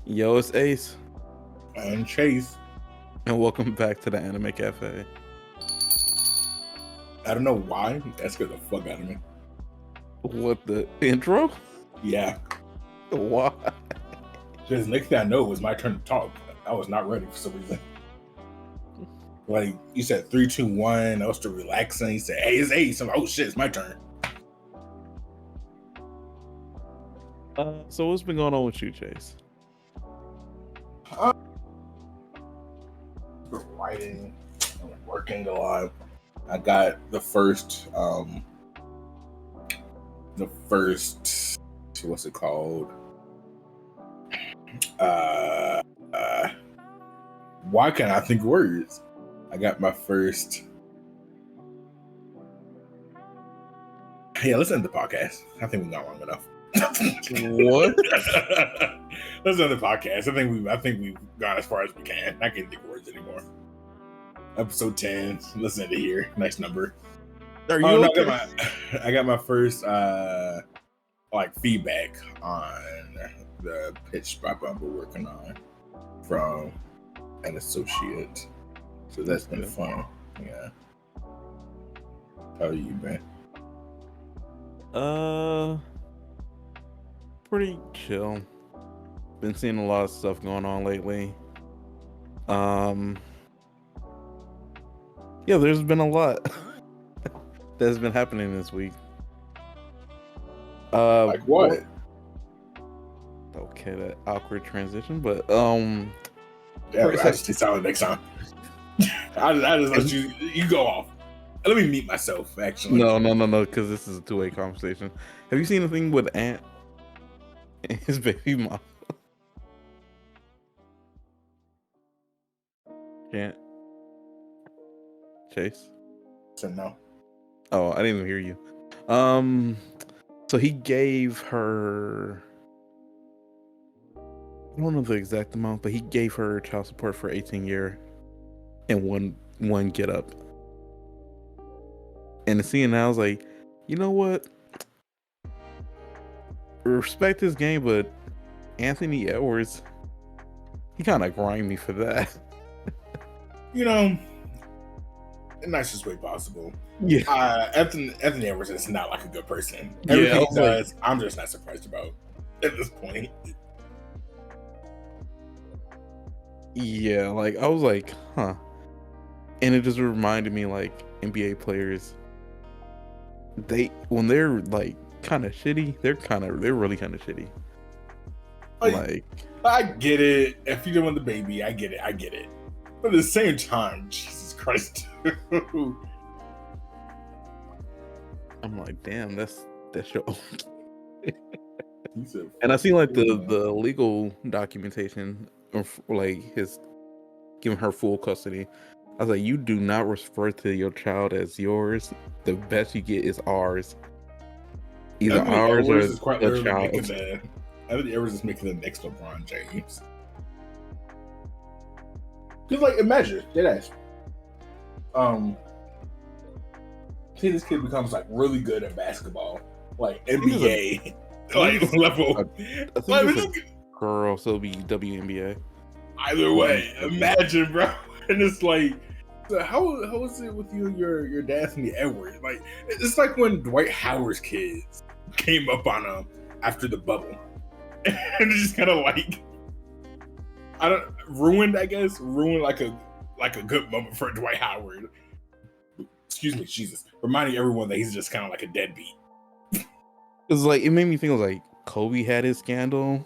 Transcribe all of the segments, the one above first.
Yo, it's Ace, And Chase. and welcome back to the Anime Cafe. I don't know why. That scared the fuck out of me. What, the intro? Yeah. Why? Because next thing I know, it was my turn to talk. I was not ready for some reason. Like, you said 3, 2, 1. I was still relaxing. You said, hey, it's Ace. I'm like, oh shit, it's my turn. So what's been going on with you, Chase? Been writing and working a lot. I got the first, what's it called? Why can't I think of words? I got my first. Yeah, let's end the podcast. I think we got long enough. What? Let's end the podcast. I think we've gone as far as we can. I can't think of words anymore. Episode 10. Let's end it here. Nice number. Are you No, okay? I got my first feedback on the pitch I've been working on from an associate. So that's been fun. Yeah. How you been? Pretty chill. Been seeing a lot of stuff going on lately. Yeah, there's been a lot that's been happening this week. Like what? Okay, that awkward transition, but Yeah, I just take silent next time. I just let you go off. Let me mute myself. Actually, no, because this is a two-way conversation. Have you seen the thing with Ant and his baby mom? Can't. Chase? So no. Oh, I didn't even hear you. So he gave her, I don't know the exact amount, but he gave her child support for 18 years and one get up. And seeing that, I was like, you know what? Respect his game, but Anthony Edwards, he kind of grind me for that. You know, in the nicest way possible. Yeah. Anthony Edwards is not like a good person. Yeah, Everything I he was does, I'm just not surprised about at this point. Yeah, like I was like, huh. And it just reminded me, like, NBA players, when they're like kind of shitty, they're really kind of shitty. Like, I get it. If you don't want the baby, I get it. But at the same time, Jesus Christ. I'm like, damn, that's your own. And I seen like the legal documentation of like his giving her full custody. I was like, you do not refer to your child as yours. The best you get is ours. Either ours or a child. Anthony Edwards is making the next LeBron James. Because, like, imagine, deadass. See, this kid becomes like really good at basketball, like NBA, level. I think it's a girl, so it'll be WNBA. Either way, imagine, bro. And it's like, so how is it with you and your Anthony Edwards? Like, it's like when Dwight Howard's kids came up on him after the bubble, and it's just kind of like, ruined like a good moment for Dwight Howard. Excuse me, Jesus, reminding everyone that he's just kind of like a deadbeat. It's like, it made me think of like Kobe had his scandal,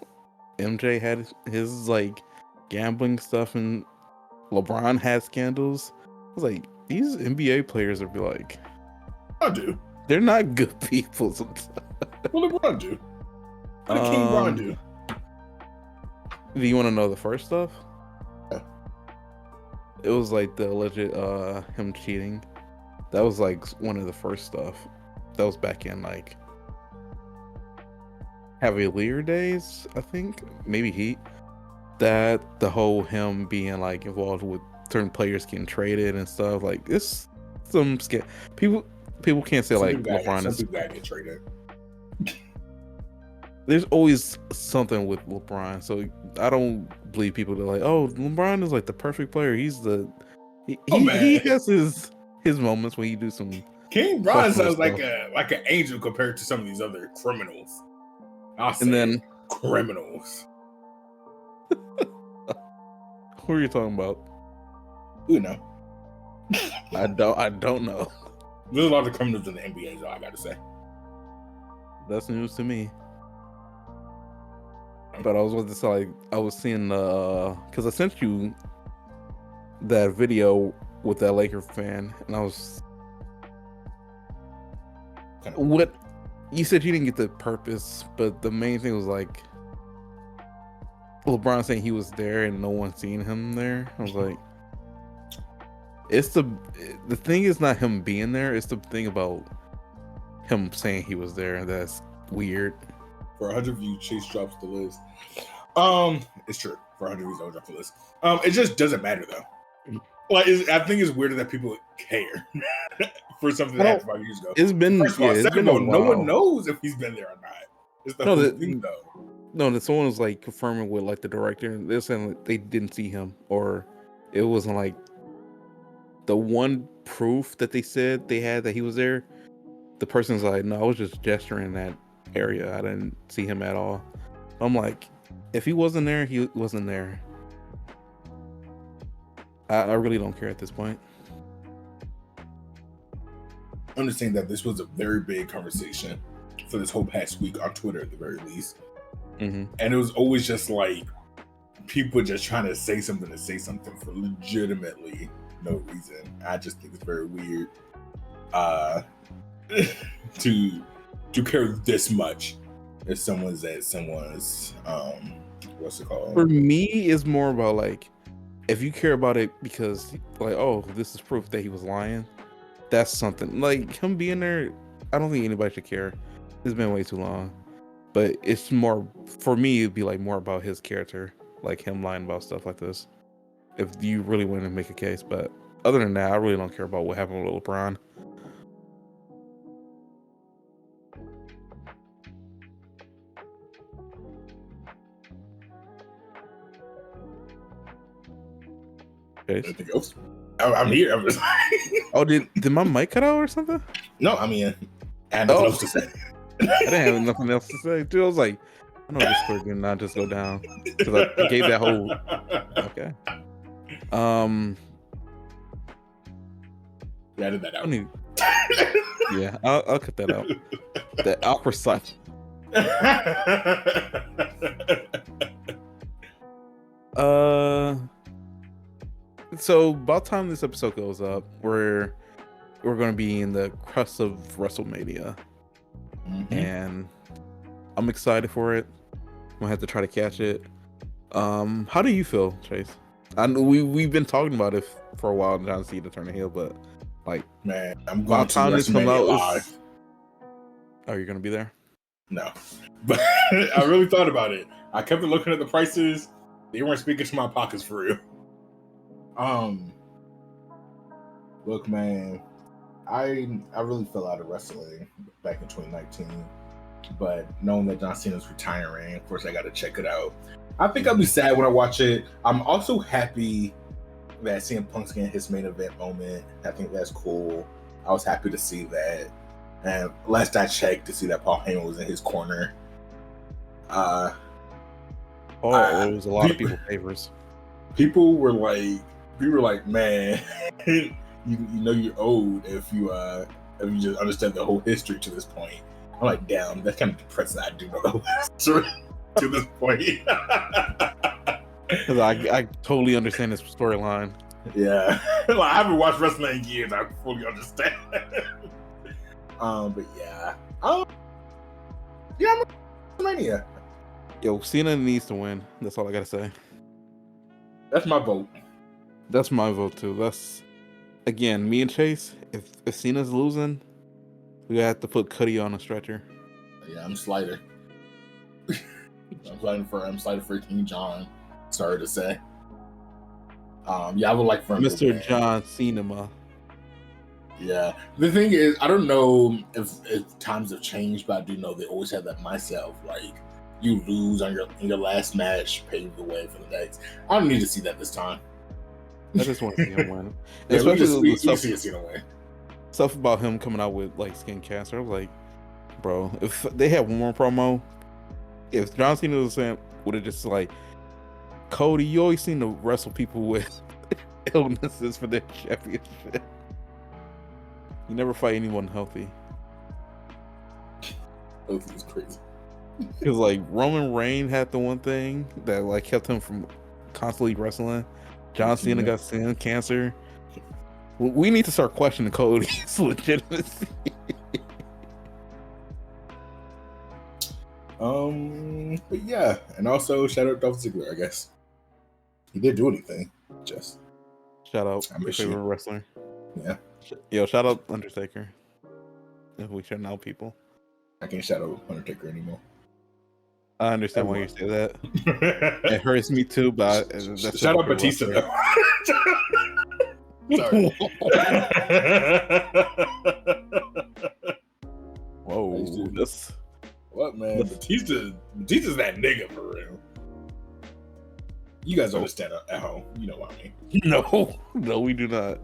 MJ had his like gambling stuff, and LeBron had scandals. I was like, these NBA players would be like, I do. They're not good people sometimes. What did LeBron do? What did King Bron do? Do you want to know the first stuff? Yeah. It was like the alleged him cheating. That was like one of the first stuff. That was back in like Cavalier days, I think. Maybe Heat. That the whole him being like involved with certain players getting traded and stuff. Like, it's some people can't say like LeBron is. Some people gotta get traded. there's always something with LeBron. So I don't believe people that are like, oh, LeBron is like the perfect player. He's the he man, has his moments when he do some King Bron questionable sounds stuff. like an angel compared to some of these other criminals. I'll say And then criminals. who are you talking about? You know, I don't know. there's a lot of criminals in the NBA, though. I gotta say. That's news to me. But I was with this like I was seeing because I sent you that video with that Laker fan, and I was what you said you didn't get the purpose, but the main thing was like LeBron saying he was there and no one seen him there. I was like, it's the thing is not him being there, it's the thing about him saying he was there that's weird. For 100 views, Chase drops the list. It's true. For 100 views, I'll drop the list. It just doesn't matter though. Like, I think it's weird that people care for something that happened 5 years ago. It's been First of all, it's second been of a all, no while. one knows if he's been there or not. It's the whole thing though. No, that someone was like confirming with like the director. They're saying like, they didn't see him, or it wasn't like the one proof that they said they had that he was there. The person's like, no, I was just gesturing in that area. I didn't see him at all. I'm like, if he wasn't there, he wasn't there. I really don't care at this point. Understand that this was a very big conversation for this whole past week on Twitter, at the very least. Mm-hmm. And it was always just like people just trying to say something for legitimately no reason. I just think it's very weird to care this much if someone's what's it called? For me, it's more about like if you care about it because like, oh, this is proof that he was lying. That's something. Like him being there, I don't think anybody should care. It's been way too long. But it's more for me, it'd be like more about his character, like him lying about stuff like this. If you really want to make a case, but other than that, I really don't care about what happened with LeBron. Anything else? I'm here. I'm just Oh, did my mic cut out or something? No, I mean, I had nothing else to say. I didn't have nothing else to say. Dude, I was like, I know Discord did not just go down because I gave that whole. Okay. Yeah, I did that out. Yeah, I'll cut that out. The awkward silence. So about time this episode goes up, we're going to be in the crust of WrestleMania, and I'm excited for it. I'm gonna have to try to catch it. How do you feel, Chase? I know we've been talking about it for a while, John Cena to turn the heel, but like, man, I'm going to time this comes out live. Oh, you're gonna be there? No, but I really thought about it. I kept looking at the prices. They weren't speaking to my pockets for real. Look, man, I really fell out of wrestling back in 2019, but knowing that John Cena's retiring, of course, I got to check it out. I think I'll be sad when I watch it. I'm also happy that CM Punk's getting his main event moment. I think that's cool. I was happy to see that. And last I checked, to see that Paul Heyman was in his corner. It was a lot of people's favors. People were like, man, you know you're old if you just understand the whole history to this point. I'm like, damn, that's kind of depressing. I do know the whole history to this point. Because I totally understand this storyline. Yeah, like, I haven't watched wrestling in years. I fully understand. But yeah, yeah, I'm Mania. Yo, Cena needs to win. That's all I gotta say. That's my vote. That's my vote too. That's again, me and Chase. If Cena's losing, we have to put Cuddy on a stretcher. Yeah, I'm Slider. I'm Slider for King John. Sorry to say. Yeah, I would like for him Mr. John Cena. Yeah. The thing is, I don't know if times have changed, but I do know they always have that myself. Like, you lose on your last match, pave the way for the next. I don't need to see that this time. I just want to see him win, Yeah, especially we the stuff, see a win. stuff about him coming out with like skin cancer. I was like, bro, if they had one more promo, if John Cena was saying, would have just like, Cody, you always seem to wrestle people with illnesses for their championship. You never fight anyone healthy. Healthy is crazy. Because like Roman Reigns had the one thing that like kept him from constantly wrestling. John Cena got skin cancer. We need to start questioning Cody's legitimacy. But yeah, and also shout out Dolph Ziggler, I guess. He didn't do anything. Just shout out I your miss favorite you. wrestler. Yeah. Yo, shout out Undertaker. If we should know people. I can't shout out Undertaker anymore. I understand why you say that. It hurts me too, but that's shout out Batista though. Sorry. Whoa, that's what, man? Batista's that nigga for real. You guys understand at home. You know what I mean. No, we do not.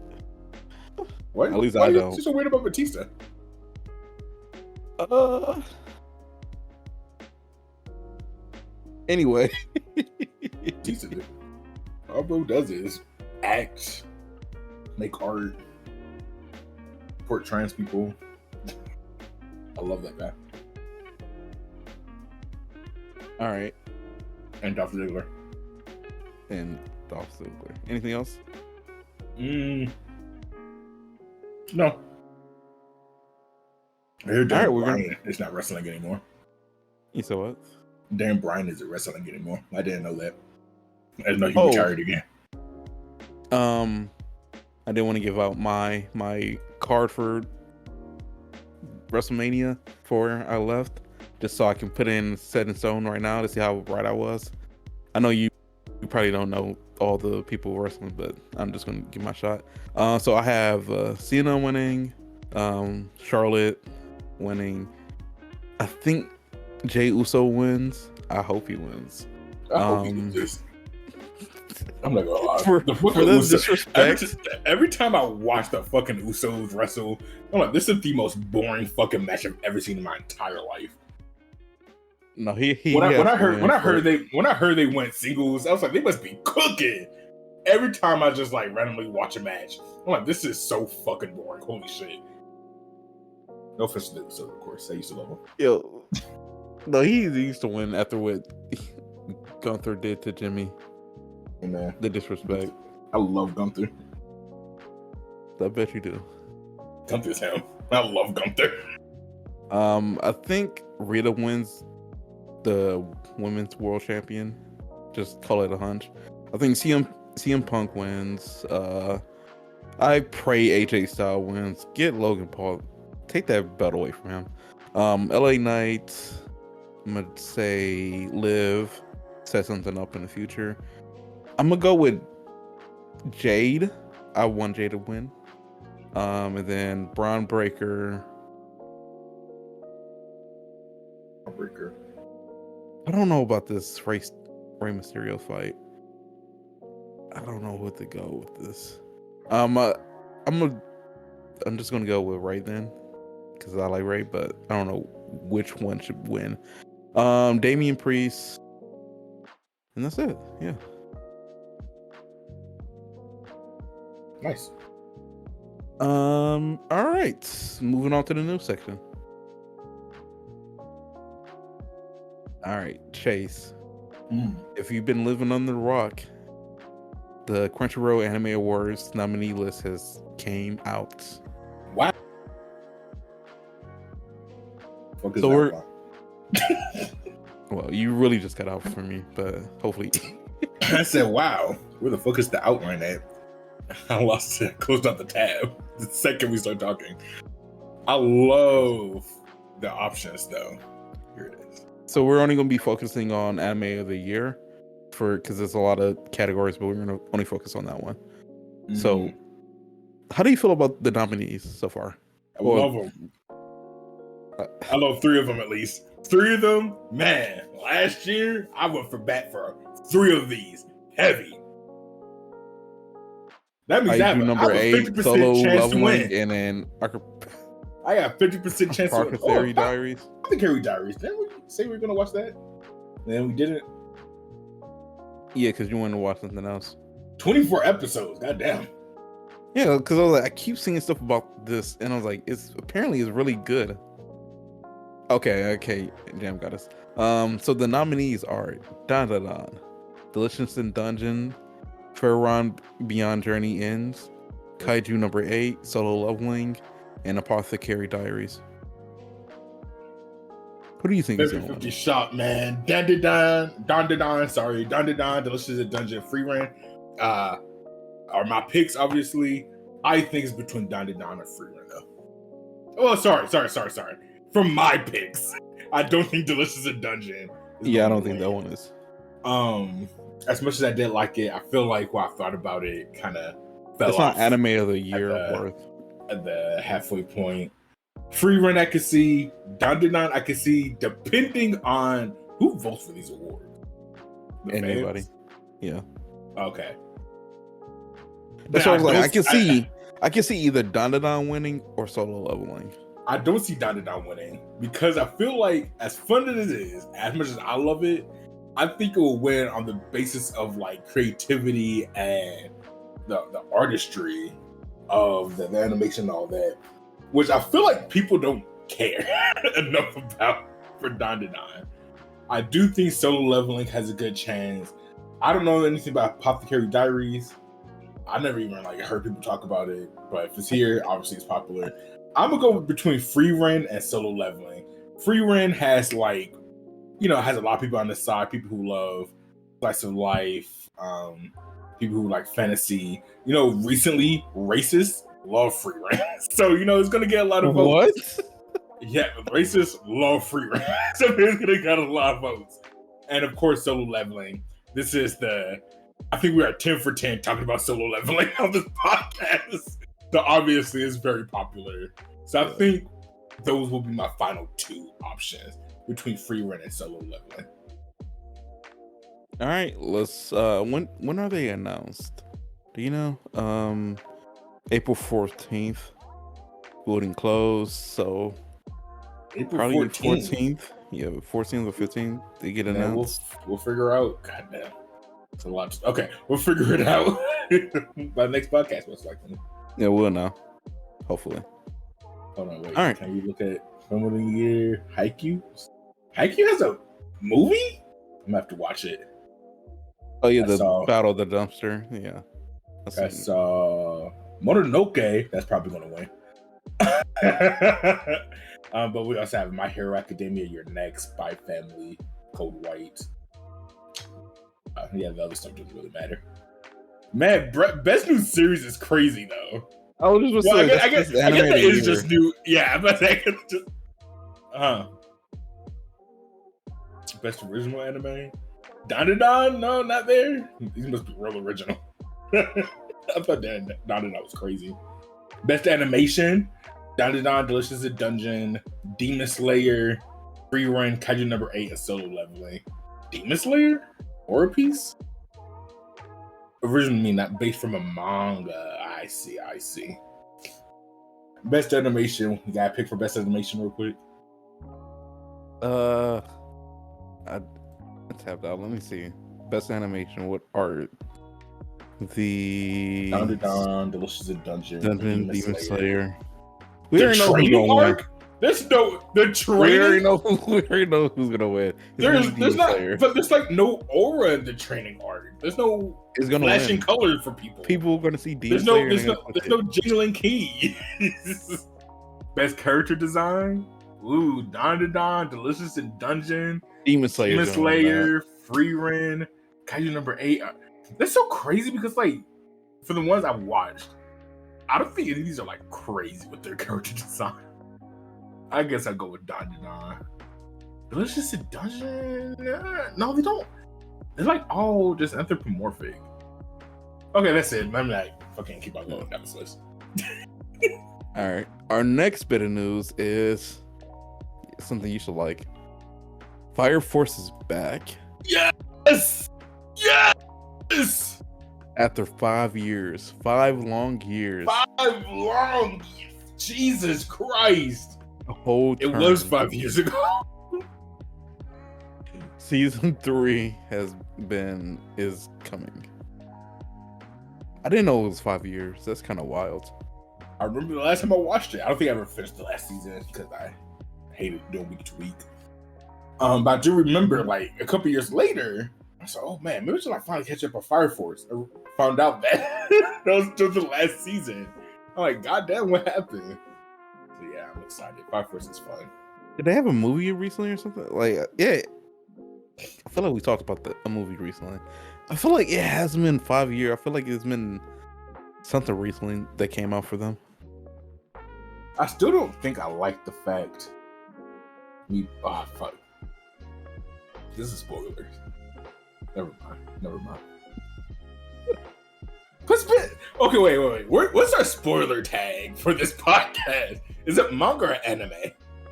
What? At least why I are don't. you so weird about Batista? Anyway. Batista, dude. All bro does is act, make art, support trans people. I love that guy. All right. And Dolph Ziggler. Anything else? No. I heard Dan All right, Bryan is not wrestling anymore. You said what? Dan Bryan isn't wrestling anymore. I didn't know that. I didn't know he retired again. I didn't want to give out my card for WrestleMania before I left, just so I can put in set in stone right now to see how right I was. I know you probably don't know all the people wrestling, but I'm just gonna give my shot. So I have Cena winning, Charlotte winning. I think Jey Uso wins. I hope he wins. I hope he wins. I'm not gonna lie. For the disrespect. Every time I watch the fucking Usos wrestle, I'm like, this is the most boring fucking match I've ever seen in my entire life. No, he when I heard they went singles, I was like, they must be cooking. Every time I just like randomly watch a match, I'm like, this is so fucking boring. Holy shit. No offense to the Usos, of course. I used to love him. Yo, no, he used to win after what Gunther did to Jimmy. Hey, man. The disrespect. I love Gunther. I bet you do. Gunther's him. I love Gunther. I think Rita wins the women's world champion. Just call it a hunch. I think CM Punk wins. I pray AJ Styles wins. Get Logan Paul. Take that belt away from him. LA Knight. I'm gonna say Liv. Set something up in the future. I'm gonna go with Jade. I want Jade to win. And then Braun Breaker. I don't know about this Rey Mysterio fight. I don't know what to go with this. I'm just gonna go with Rey then, because I like Rey, but I don't know which one should win. Damian Priest, and that's it. Yeah. Nice. All right. Moving on to the news section. All right, Chase. If you've been living under the rock, the Crunchyroll Anime Awards nominee list has came out. Wow. So we're well, you really just got out for me, but hopefully. I said, "Wow, where the fuck is the outline at?" I lost it. Closed out the tab the second we start talking. I love the options though. Here it is. So we're only going to be focusing on anime of the year, because there's a lot of categories, but we're going to only focus on that one. So, how do you feel about the nominees so far? I love them. I love 3 of them at least. 3 of them, man. Last year, I went for bat for 3 of these. Heavy. That means I Kaiju have number a 8, 50% solo chance to leveling, win. and then I got 50% chance to win. Arcatary Diaries. Arcatary Diaries. Didn't we say we were going to watch that? And then we didn't. Yeah, because you wanted to watch something else. 24 episodes. Goddamn. Yeah, because I was like, I keep seeing stuff about this, and I was like, it's really good. Okay, Jam got us. So the nominees are Don Don Don, Delicious in Dungeon, Fairron Beyond Journey Ends, Kaiju number 8, Solo Leveling, and Apothecary Diaries. Who do you think is going to win? 50-50 shot, man. Don, Delicious in Dungeon, Free Run. Are my picks, obviously. I think it's between Don and Free Run, though. Oh, sorry. From my picks, I don't think Delicious in Dungeon. Yeah, I don't think that one is. As much as I did like it, I feel like when I thought about it, kind of fell It's off. not anime of the year worth. At the halfway point. Free Run, I could see. Don, I could see, depending on who votes for these awards. Anybody. Fans? Yeah. Okay. That's what I was like. I can see either Don winning or Solo Leveling. I don't see Don winning because I feel like, as fun as it is, as much as I love it, I think it will win on the basis of like creativity and the artistry of the animation and all that, which I feel like people don't care enough about for Don. I do think Solo Leveling has a good chance. I don't know anything about Apothecary Diaries. I never even like heard people talk about it, but if it's here, obviously it's popular. I'm gonna go between Free Run and Solo Leveling. Free Run has like, has a lot of people on the side, people who love slice of life, people who like fantasy. Recently racists love Free Run, so it's gonna get a lot of votes. What? Yeah, racists love Free Run, so it's gonna get a lot of votes. And of course, Solo Leveling. This is I think we are 10 for 10 talking about Solo Leveling on this podcast. So obviously it's very popular. So I think those will be my final 2 options between Free Run and Solo Leveling. All right, let's when are they announced? Do you know? April 14th. Voting closed, so April probably 14th. 14th. Yeah, 14th or 15th. They get announced. We'll figure out. Goddamn. It's a lot. Okay, we'll figure it out by the next podcast, most likely. Yeah, we'll know. Hopefully. Hold on, wait. All right. Can we look at Film of the Year? Haikyuu? Haikyuu has a movie? I'm gonna have to watch it. Oh yeah, Battle of the Dumpster. Yeah. I saw Mononoke. That's probably gonna win. But we also have My Hero Academia, Your Next, Spy Family, Code White. The other stuff doesn't really matter. Man, best new series is crazy though. I was just I guess that is just new. Yeah, but I guess just best original anime. Don? No, not there. These must be real original. I thought Don was crazy. Best animation. Don, Delicious in Dungeon, Demon Slayer, Free Run, Kaiju number 8, and Solo Leveling. Demon Slayer? Horror piece? Originally not based from a manga. I see. Best animation. You gotta pick for best animation real quick. I tapped out. Let me see. Best animation. What art? The Don, Delicious in Dungeon, Demon Slayer. We already know who's gonna win. There's no the training. We already know who's gonna win. There's like no aura in the training arc. There's no flashing colors for people. People are gonna see Demon Slayer. There's no jingling key. Best character design. Ooh, Don, Delicious in Dungeon, Demon Slayer, Free Run, Kaiju number 8. That's so crazy because like for the ones I've watched, I don't think any of these are like crazy with their character design. I guess I'd go with Don. Delicious in Dungeon? No, they don't. They're like all just anthropomorphic. Okay, that's it. I'm like, fucking keep on going down this list. All right. Our next bit of news is something you should like. Fire Force is back. Yes! Yes! After 5 years. 5 long years. 5 long. Jesus Christ. A whole It term. was 5 years ago. Season 3 is coming. I didn't know it was 5 years. That's kind of wild. I remember the last time I watched it. I don't think I ever finished the last season because I hated doing week to week. But I do remember, like, a couple years later, I said, "Oh man, maybe should I finally catch up on Fire Force?" I found out that that was just the last season. I'm like, God damn, what happened? So yeah, I'm excited. Fire Force is fun. Did they have a movie recently or something? Like, yeah. I feel like we talked about a movie recently. I feel like it hasn't been 5 years. I feel like it's been something recently that came out for them. I still don't think I like the fact. Fuck. This is spoilers. Never mind. Okay, wait. What's our spoiler tag for this podcast? Is it manga or anime?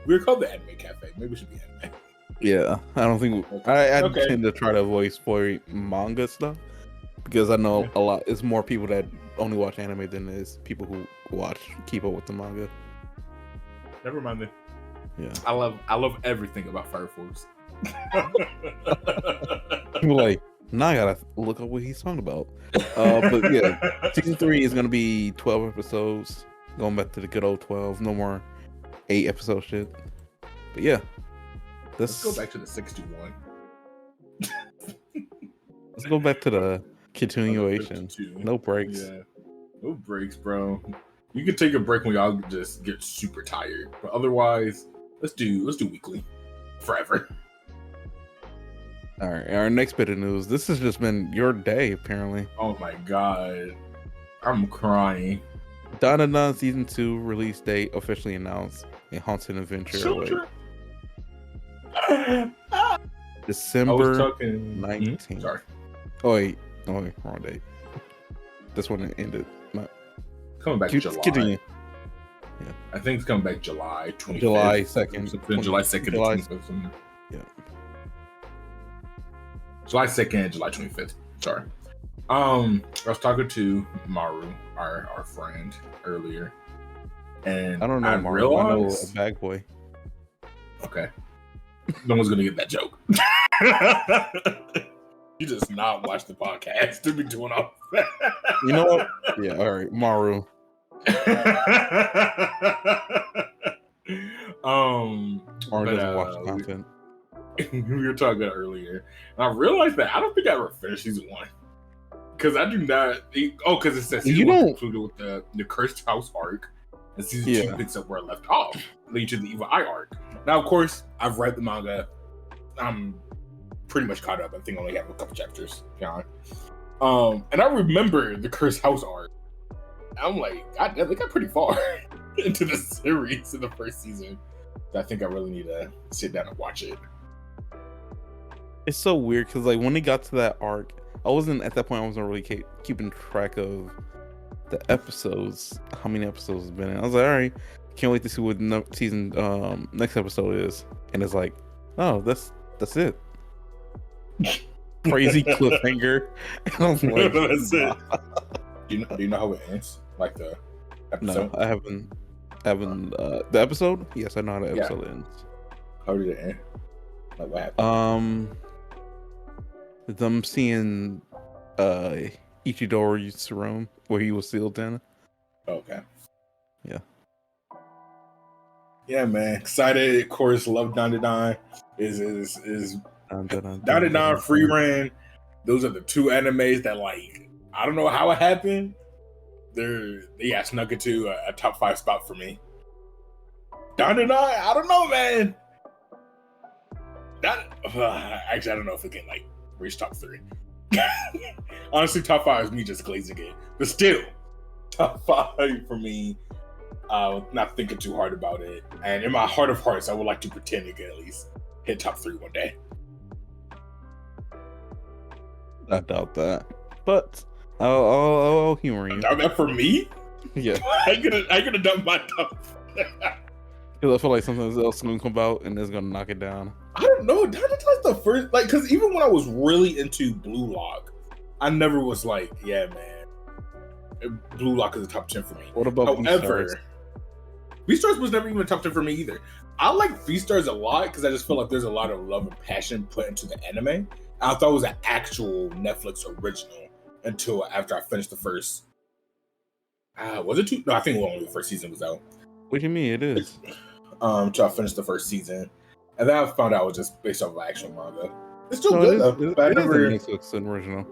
We're called the Anime Cafe. Maybe we should be anime. Yeah, I don't think I tend to try to avoid spoiling manga stuff because I know a lot. It's more people that only watch anime than it is people who keep up with the manga. Never mind then. Yeah, I love everything about Fire Force. People like, now I gotta look up what he's talking about. But yeah, season 3 is gonna be 12 episodes, going back to the good old 12. No more 8 episode shit. But yeah, let's go back to the 61. Let's go back to the continuation. No breaks. Yeah, no breaks, bro. You can take a break when y'all just get super tired, but otherwise, let's do weekly forever. All right, our next bit of news. This has just been your day, apparently. Oh my god, I'm crying. Da season 2 release date officially announced. A haunted adventure. December 19th. Sorry. Oh wait, wrong date. This one ended. Coming back July. Continue. Yeah. I think it's coming back July 25th. July 2nd. July 2nd. July, yeah. July 2nd, July 25th. Sorry. I was talking to Maru, our friend, earlier. And I don't know Maru. Realized... I know a bag boy. Okay. No one's gonna get that joke. You just not watch the podcast to be doing all that. You know what? Yeah, all right, Maru. Maru doesn't watch the content. We were talking earlier, and I realized that I don't think I ever finished season 1 because I do not. Because it says season 1 concluded with the cursed house arc, and season 2 picks up where it left off, leading to the evil eye arc. Now, of course, I've read the manga. I'm pretty much caught up. I think I only have a couple chapters behind. And I remember the cursed house arc. I'm like, God damn, they got pretty far into the series in the first season. I think I really need to sit down and watch it. It's so weird because like when they got to that arc, I wasn't really keeping track of the episodes, how many episodes it's been in. I was like, all right, can't wait to see what season next episode is. And it's like, oh, that's it. Crazy cliffhanger. I was like, that's it. Do you know how it ends? Like the episode? No, I haven't. The episode? Yes, I know how the episode ends. How did it end? Like what happened? Them seeing Ichidori's room where he was sealed in. Okay. Yeah. Yeah, man. Excited. Of course, love Dandadan. Is Dandadan Free Ran. Those are the two animes that, like, I don't know how it happened. They snuck into a top 5 spot for me. Dandadan, I don't know, man. Actually, I don't know if it can like reach top 3. Honestly, top 5 is me just glazing it, but still, top 5 for me. Not thinking too hard about it, and in my heart of hearts, I would like to pretend it can at least hit top 3 one day. I doubt that, but I'll humor you. Doubt that for me? Yeah, I could have done my top. Because I feel like something else is gonna come out and it's gonna knock it down. I don't know. That's the first, like, because even when I was really into Blue Lock, I never was like, yeah, man, Blue Lock is a top 10 for me. What about Beastars? However, Beastars was never even a top 10 for me either. I like Beastars a lot because I just feel like there's a lot of love and passion put into the anime. I thought it was an actual Netflix original until after I finished the first. Was it two? No, I think only the first season was out. What do you mean it is? Until I finished the first season, and then I found out it was just based off of actual manga. It's still good though. It is a Netflix original.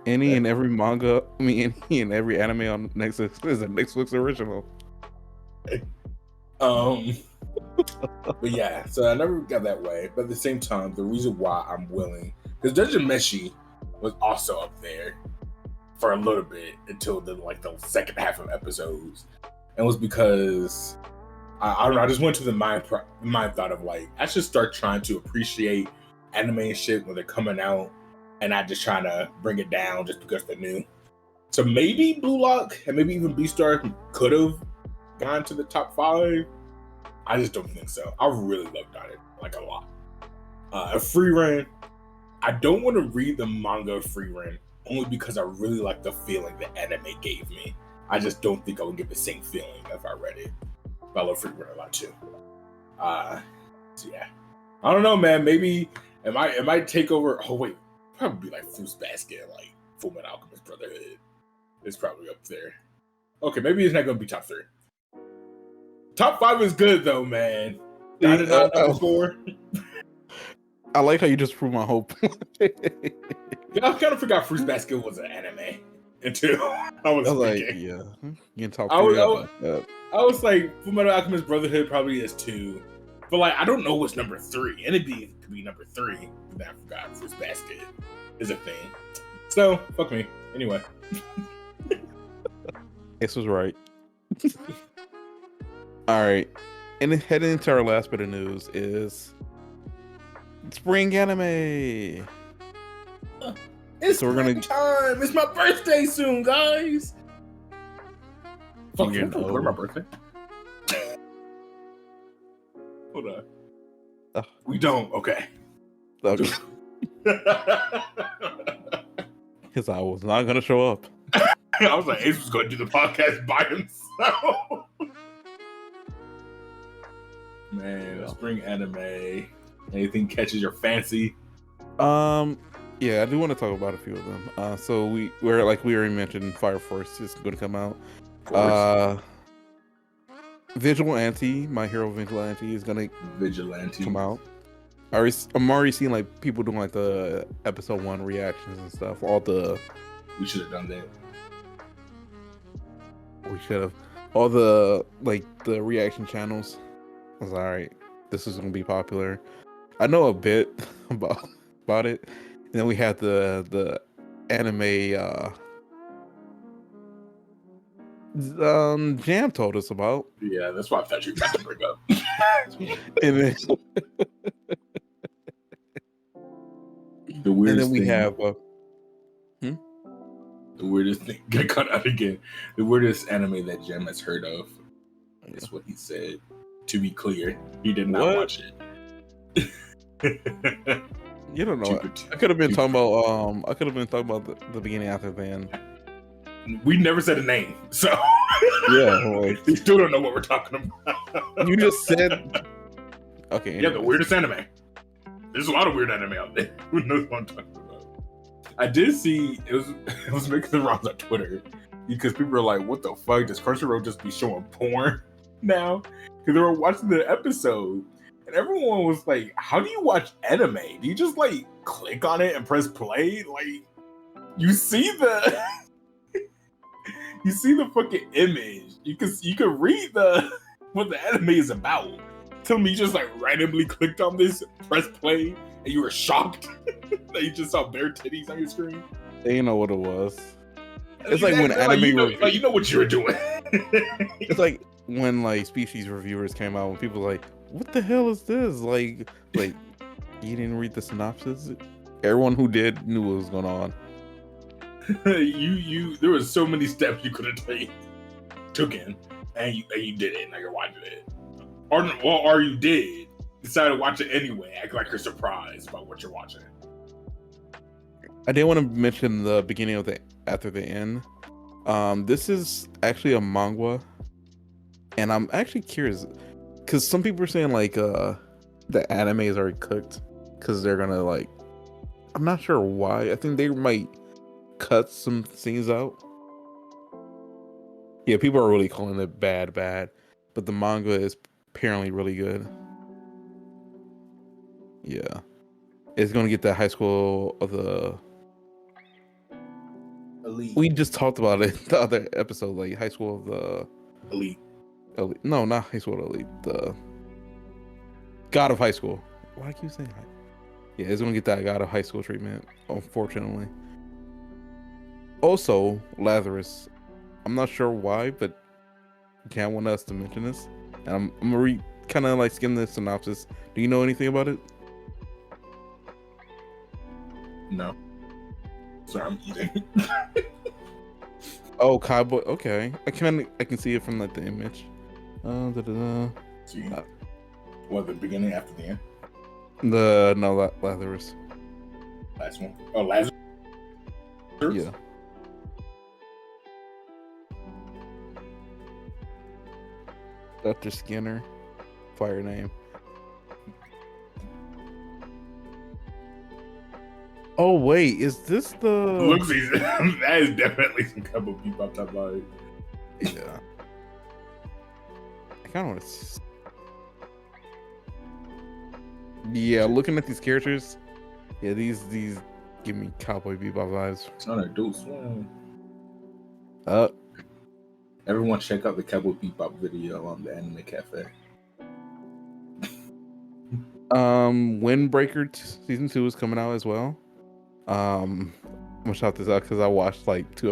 Any and every manga, I mean, any and every anime on Netflix is a Netflix original. But yeah, so I never got that way. But at the same time, the reason why I'm willing, because Dungeon Meshi was also up there for a little bit until the second half of episodes, and was because I don't know. I just went to the mind thought of like I should start trying to appreciate anime and shit when they're coming out, and not just trying to bring it down just because they're new. So maybe Blue Lock and maybe even Beastar could have gone to the top 5. I just don't think so. I really loved on it like a lot. A free run. I don't want to read the manga free run only because I really like the feeling the anime gave me. I just don't think I would get the same feeling if I read it. But I love free run a lot too. So yeah, I don't know, man. Maybe it might take over. Oh wait, probably like Fruits Basket, like Fullmetal Alchemist Brotherhood. It's probably up there. Okay, maybe it's not gonna be top 3. Top 5 is good though, man. Not number 4. I like how you just proved my hope. I kind of forgot Fruits Basket was an anime until I was like, thinking. yeah, you can talk. I was like, Fullmetal Alchemist Brotherhood probably is 2, but like I don't know what's number 3. And could be number 3. But then I forgot Fruits Basket is a thing. So fuck me. Anyway, this was right. All right, and then heading into our last bit of news is spring anime. It's spring time. It's my birthday soon, guys. Fuck you! Where's my birthday? Hold on. We don't. Okay. Because I was not gonna show up. I was like, Ace was gonna do the podcast by himself. Man, spring anime. Anything catches your fancy? Yeah, I do want to talk about a few of them. So we're like we already mentioned, Fire Force is going to come out. Vigilante, My Hero Vigilante is going to come out. I'm already seeing like people doing like the episode 1 reactions and stuff. We should have done that. We should have all the reaction channels. I was all right. This is going to be popular. I know a bit about it. And then we had the anime Jam told us about. Yeah, that's what I thought you were about to bring up. And then the weirdest we thing, have the weirdest thing. Get cut out again. The weirdest anime that Jam has heard of. That's what he said. To be clear, he did not watch it. You don't know. I could have been talking about. I could have been talking about the beginning after then. We never said a name, so yeah. You still don't know what we're talking about. You just said. Okay. Anyways. Yeah, the weirdest anime. There's a lot of weird anime out there. Who knows what I'm talking about? I did see it was making the rounds on Twitter because people are like, "What the fuck? Does Crunchyroll just be showing porn now?" Because they were watching the episode. And everyone was like, how do you watch anime? Do you just like click on it and press play? Like you see the fucking image. You can read what the anime is about. Tell me you just like randomly clicked on this, press play, and you were shocked that you just saw bare titties on your screen. They know what it was. It's like when anime you know what you were doing. It's like when like Species reviewers came out, when people were like, what the hell is this? Like you didn't read the synopsis? Everyone who did knew what was going on. There was so many steps you could have taken and you did it. Now you're watching it, or you did decide to watch it anyway. Act like you're surprised by what you're watching. I did want to mention the beginning of after the end. This is actually a manga, and I'm actually curious because some people are saying like the anime is already cooked because they're gonna like. I'm not sure why. I think they might cut some scenes out. Yeah, people are really calling it bad, but the manga is apparently really good. Yeah, it's gonna get the high school of the Elite. We just talked about it the other episode, like high school of the Elite. No, not high school of the elite. The God of high school. Why keep saying high? Yeah, it's gonna get that God of high school treatment, unfortunately. Also, Lazarus. I'm not sure why, but Jan wanted us to mention this, and I'm gonna kind of like skim the synopsis. Do you know anything about it? No. Sorry, I'm eating. Oh, cowboy. Okay, I can see it from like the image. See, what, the beginning after the end? Lazarus. Last one. Oh, Lazarus. Yeah. Dr. Skinner, fire name. Oh wait, is this the? Looks that is definitely some couple people I'm talking about. Yeah. I kind of want to. Yeah, looking at these characters, yeah, these give me Cowboy Bebop vibes. It's not Adult Swim. Everyone check out the Cowboy Bebop video on the Anime Cafe. Windbreaker season 2 is coming out as well. I'm gonna shout this out because I watched like 3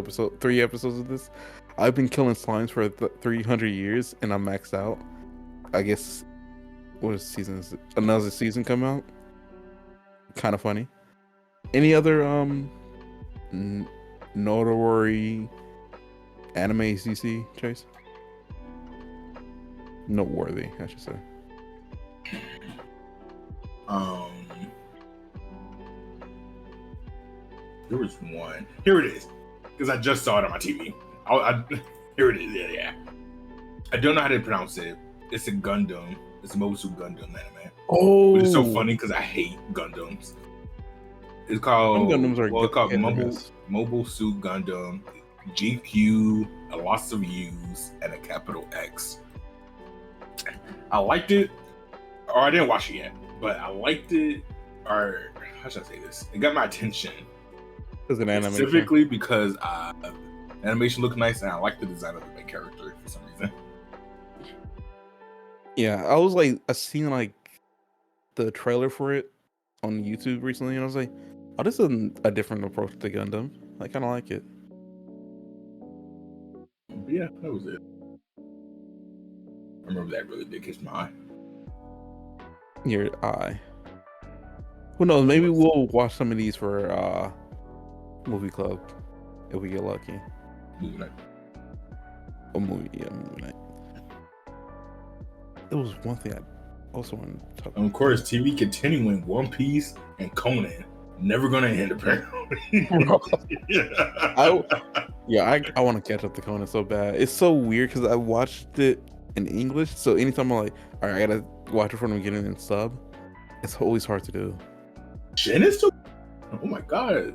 episodes of this. I've been killing slimes for 300 years and I'm maxed out. I guess what season is it? Another season come out. Kind of funny. Any other noteworthy animes you see, Chase? Noteworthy, I should say. There was one. Here it is, because I just saw it on my TV. Here it is. Yeah. I don't know how to pronounce it. It's a Gundam. It's a Mobile Suit Gundam anime. Oh, which is so funny because I hate Gundams. It's called Mobile Suit Gundam, GQ, a lots of U's, and a capital X. I liked it, or I didn't watch it yet, but I liked it, or how should I say this? It got my attention. An animation. Specifically because animation looked nice and I like the design of the main character for some reason. Yeah, I seen like the trailer for it on YouTube recently, and I was like, oh, this is a different approach to Gundam. I kind of like it. But yeah, that was it. I remember that really did catch my eye. Your eye. Who knows? Maybe we'll watch some of these for movie club if we get lucky. Movie night. Movie night. There was one thing I also wanted to talk about. Of course, TV continuing One Piece and Conan. Never gonna end, apparently. I want to catch up to Conan so bad. It's so weird because I watched it in English, so anytime I'm like, all right, I gotta watch it from the beginning and sub, it's always hard to do. Shin is still. Oh my god.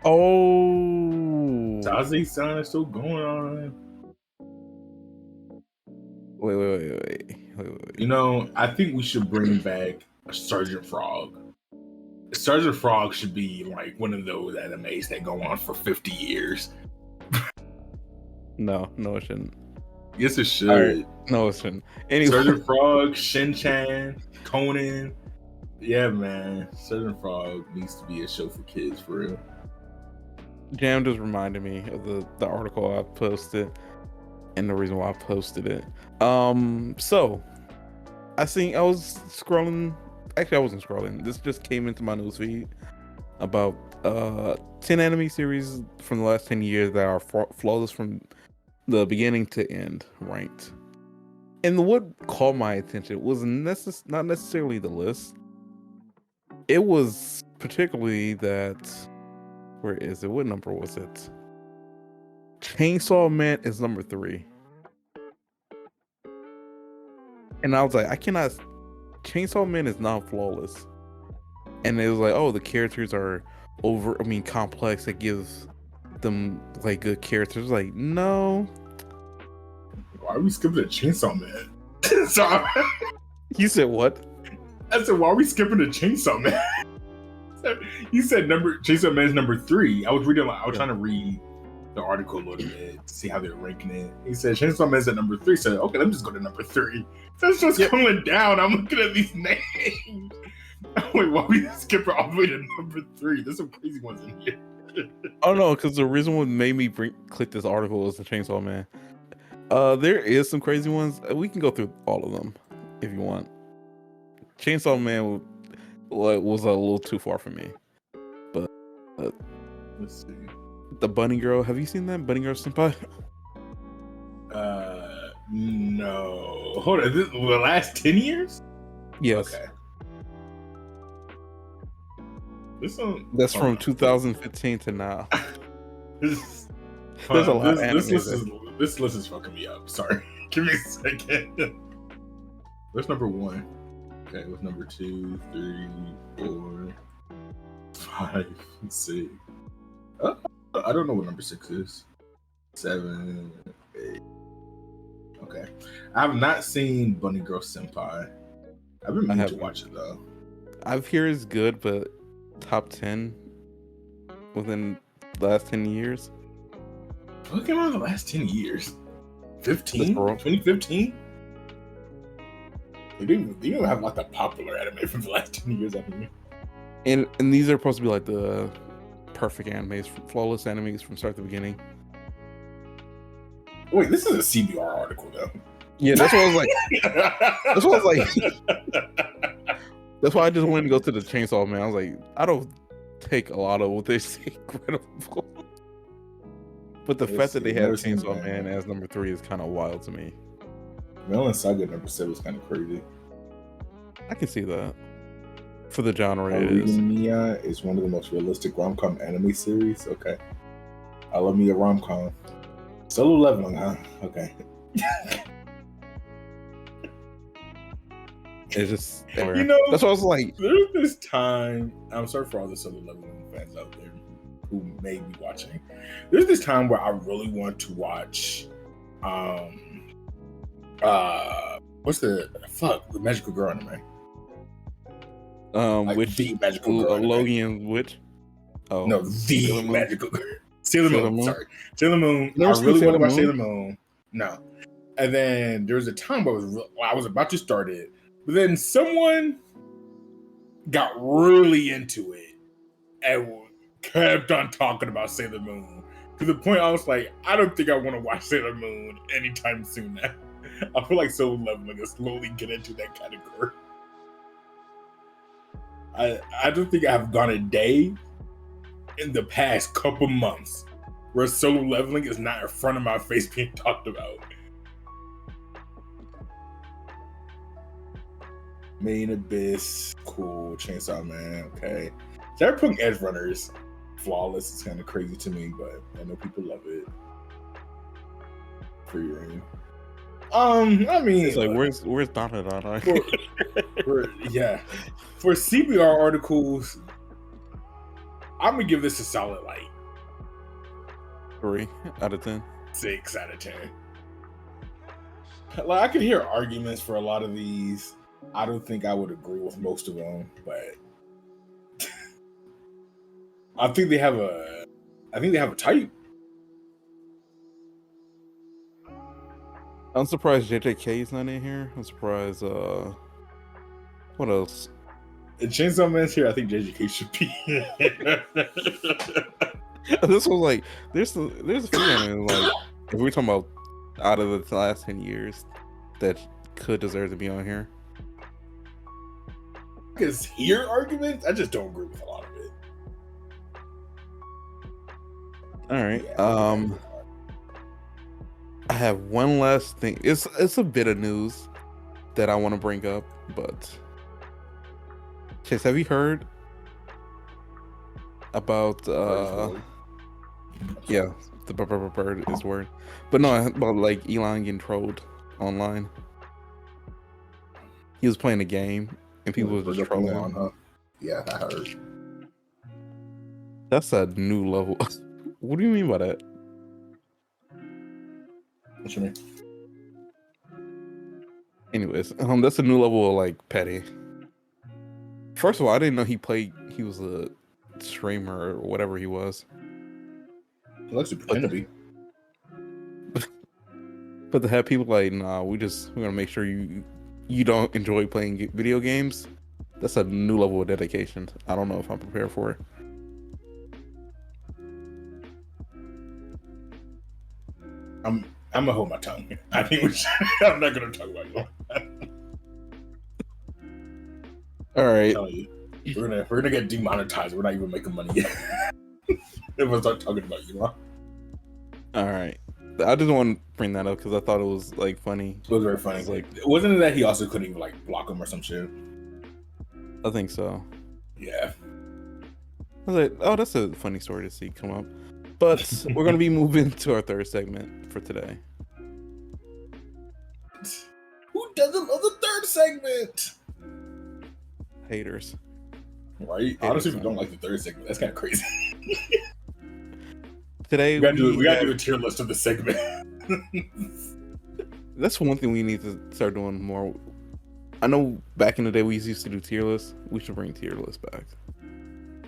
Oh, Zazie-san is still going on. Wait. You know, I think we should bring back Sergeant Frog. Sergeant Frog should be like one of those animes that go on for 50 years. No, it shouldn't. Yes, it should. Right. No, it shouldn't. Anyway. Sergeant Frog, Shin-chan, Conan. Yeah, man. Sergeant Frog needs to be a show for kids, for real. Jam just reminded me of the article I posted and the reason why I posted it. So I was scrolling. Actually, I wasn't scrolling. This just came into my newsfeed. about 10 anime series from the last 10 years that are flawless from the beginning to end, ranked. And what caught my attention was not necessarily the list. It was particularly that, where is it? What number was it? Chainsaw Man is number 3. And I was like, I cannot. Chainsaw Man is not flawless. And it was like, oh, the characters are complex. That gives them like good characters. Like, no. Why are we skipping the Chainsaw Man? Sorry. You said what? I said, why are we skipping the Chainsaw Man? You said Chainsaw Man's number 3. I was trying to read the article a little bit to see how they're ranking it. He said Chainsaw Man's at number 3. So okay, let me just go to number 3. So it's just coming down. I'm looking at these names. I'm like, why are we skipping all the way to number 3? There's some crazy ones in here. Oh no, because the reason what made me click this article is the Chainsaw Man. There is some crazy ones. We can go through all of them if you want. Chainsaw Man was a little too far for me, but let's see. The Bunny Girl. Have you seen that Bunny Girl Senpai? No. Hold on. Is this the last 10 years? Yes. Okay. This one. That's from 2015 to now. There's a lot. This list is fucking me up. Sorry. Give me a second. What's number 1? Okay, what's number 2, 3, 4, 5, 6? I don't know what number 6 is. 7, 8. Okay. I have not seen Bunny Girl Senpai. I've been meaning to watch it though. I've heard it's good, but top 10 within the last 10 years. What came out in the last 10 years? 15? 2015? They don't have like the popular anime from the last 10 years out here. And these are supposed to be like the perfect animes, flawless animes from start to beginning. Wait, this is a CBR article though. Yeah, that's what I was like. That's why I just wanted to go to the Chainsaw Man. I was like, I don't take a lot of what they say credible. But the fact that they had Chainsaw Man as number 3 is kind of wild to me. Melon Saga number 7 is kind of crazy. I can see that. For the genre, it is. Mia is one of the most realistic rom-com anime series. Okay. I love me a rom-com. Solo Leveling, huh? Okay. It's just, you know, that's what I was like. There's this time. I'm sorry for all the Solo Leveling fans out there who may be watching. There's this time where I really want to watch. What's the Magical Girl anime? Which the Magical Girl? Logan Witch? Oh no, the Magical Girl. Sailor Moon. Sorry, Sailor Moon. I really want to watch Sailor Moon. No, and then there was a time where I was about to start it, but then someone got really into it and kept on talking about Sailor Moon to the point I was like, I don't think I want to watch Sailor Moon anytime soon now. I feel like Solo Leveling is slowly getting into that category. I don't think I've gone a day in the past couple months where Solo Leveling is not in front of my face being talked about. Main Abyss, cool. Chainsaw Man, okay. Cyberpunk Edge Runners, flawless. It's kind of crazy to me, but I know people love it. Free reign. I mean, it's like where's Donna? Yeah, for CBR articles, I'm gonna give this a solid 3 out of 10. 6 out of 10. Like, I could hear arguments for a lot of these. I don't think I would agree with most of them, but I think they have a type. I'm surprised JJK is not in here. I'm surprised. What else? If Chainsaw Man's here, I think JJK should be. This was like there's a few anime, like if we're talking about out of the last 10 years that could deserve to be on here. Because hear arguments, I just don't agree with a lot of it. All right. Yeah, I think that'd be I have one last thing. It's a bit of news that I want to bring up, but Chase, have you heard about Bird's World. I'm sorry. yeah, the bird is word. But no, about like Elon getting trolled online. He was playing a game and people were Bring just up trolling Elon, him. huh? Yeah, I heard. That's a new level. What do you mean by that? What you mean? Anyways, that's a new level of like petty. First of all, I didn't know he was a streamer or whatever he was. He likes to pretend to be. But to have people like, nah, we're gonna make sure you don't enjoy playing video games. That's a new level of dedication. I don't know if I'm prepared for it. I'm gonna hold my tongue. I think I'm not gonna talk about it. All right. You, we're gonna get demonetized. We're not even making money yet. If I start talking about you, All right. I just want to bring that up because I thought it was like funny. It was very funny. It's like, wasn't it that he also couldn't even like block him or some shit? I think so. Yeah. I was like, oh, that's a funny story to see come up. But we're gonna be moving to our third segment for today. Who doesn't love the third segment? Haters. Right? Honestly, if you don't like the third segment, that's kind of crazy. Today we gotta do a tier list of the segment. That's one thing we need to start doing more. I know back in the day we used to do tier lists. We should bring tier lists back.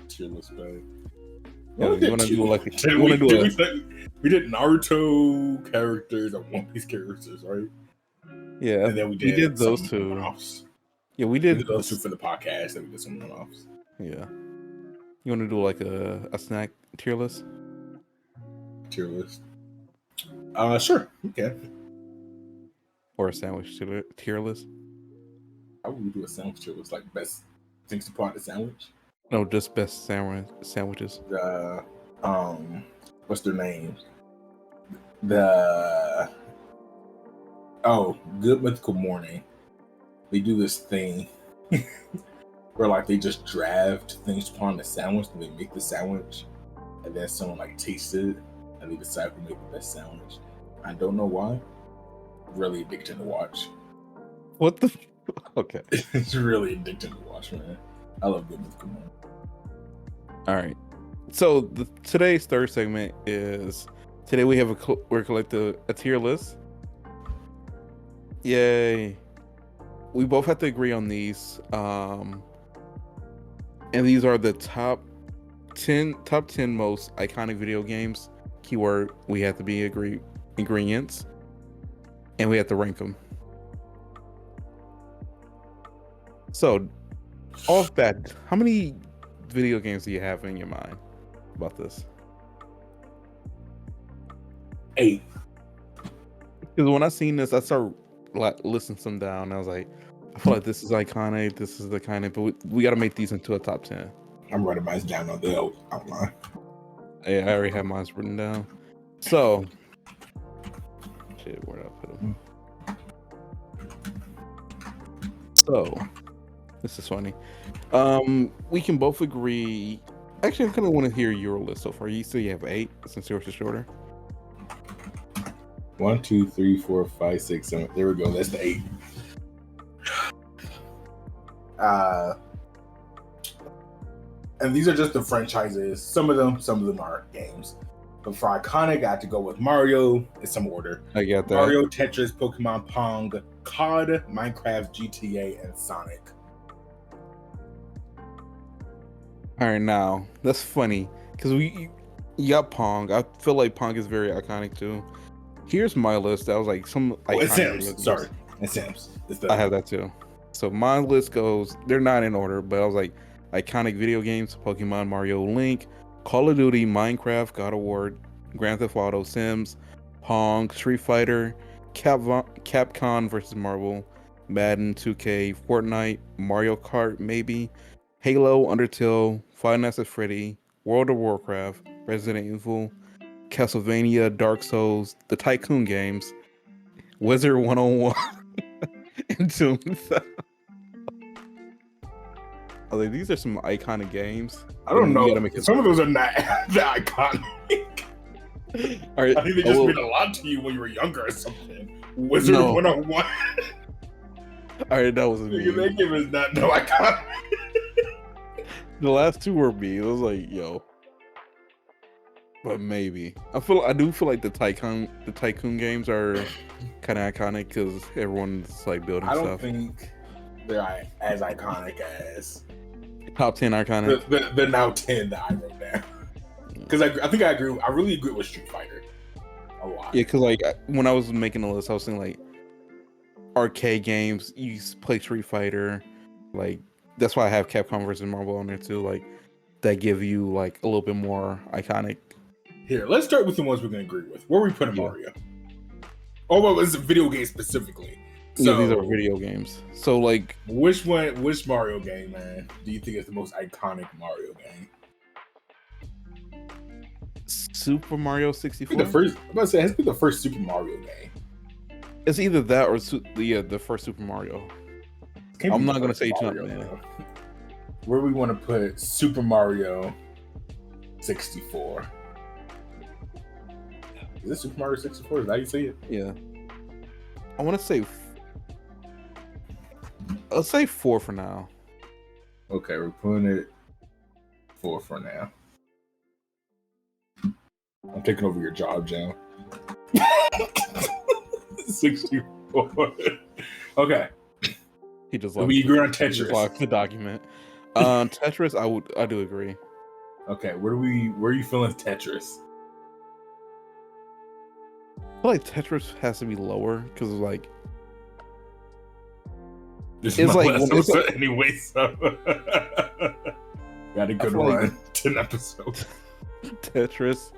Tier list back. Yeah, you want to do like we did Naruto characters and One Piece characters, right? Yeah, and then we did those two. One-offs. Yeah, we did those two for the podcast. Then we did some one-offs. Yeah, you want to do like a snack tier list? Tier list. Sure, we can. Or a sandwich tier list? How would we do a sandwich tier list? Like best things to put on the sandwich? No, just best sandwiches. What's their names? Good Mythical Morning. They do this thing where like they just draft things to put on the sandwich and they make the sandwich, and then someone like tastes it and they decide who made the best sandwich. I don't know why. Really addicting to watch. What the? Okay. It's really addicting to watch, man. I love Good Mythical Morning. All right. So today's third segment is today we have we're collecting a tier list. Yay! We both have to agree on these, and these are the top 10 most iconic video games. Keyword: we have to be ingredients, and we have to rank them. So, off bat, how many video games do you have in your mind about this? 8. Because when I seen this, I started listing some down. And I was like, I feel like this is iconic. This is the kind of, but we got to make these into a top 10. I'm writing mine down on the outline. Yeah, I already have mine written down. So, shit, where did I put them? So, this is funny. We can both agree. Actually, I kind of want to hear your list so far. You say you have 8 since yours is shorter. 1, 2, 3, 4, 5, 6, 7. There we go. That's the 8. And these are just the franchises. Some of them are games. But for iconic, I have to go with Mario in some order. I got that. Mario, Tetris, Pokemon, Pong, COD, Minecraft, GTA, and Sonic. All right, now that's funny because you got Pong. I feel like Pong is very iconic too. Here's my list. That was like some. It's Sims. Sorry, it's Sims. I have that too. So my list goes. They're not in order, but I was like iconic video games: Pokemon, Mario, Link, Call of Duty, Minecraft, God of War, Grand Theft Auto, Sims, Pong, Street Fighter, Capcom versus Marvel, Madden, 2K, Fortnite, Mario Kart, maybe, Halo, Undertale, Five Nights at Freddy, World of Warcraft, Resident Evil, Castlevania, Dark Souls, the Tycoon games, Wizard 101, and Toons. I was like, these are some iconic games. I don't and we know. gotta make it Some of those are not that iconic. All right, I think they just mean a lot to you when you were younger or something. Wizard No. 101. all right, that was me. That game is not no iconic. The last two were me. It was like, yo. But maybe I do feel like the tycoon games are kind of iconic because everyone's like building I don't stuff. think they're as iconic as Top 10 iconic. the now 10 that I wrote down. Because I think I agree. I really agree with Street Fighter a lot. Yeah, because like when I was making the list, I was thinking like arcade games. You play Street Fighter, like that's why I have Capcom versus Marvel on there too. Like that give you like a little bit more iconic. Here, let's start with the ones we're gonna agree with. Where are we putting Yeah. Mario? Oh, well, it's a video game specifically. So these are video games. So like, which Mario game, man, do you think is the most iconic Mario game? Super Mario 64. The first, I'm about to say, it has to be the first Super Mario game. It's either that or the first Super Mario. I'm not gonna say Mario, Jumpman. bro. Where we want to put Super Mario 64? Is this Super Mario 64? Is that how you say it? Yeah. I want to say. Let's say 4 for now. Okay, we're putting it 4 for now. I'm taking over your job, Joe. 64. Okay. He just We agree on he just Tetris. locked the document. Tetris, I do agree. Okay, where are you feeling Tetris? I feel like Tetris has to be lower because like This it's is my like- last it's episode anyway, so got a good feel run. like- 10 episodes. Tetris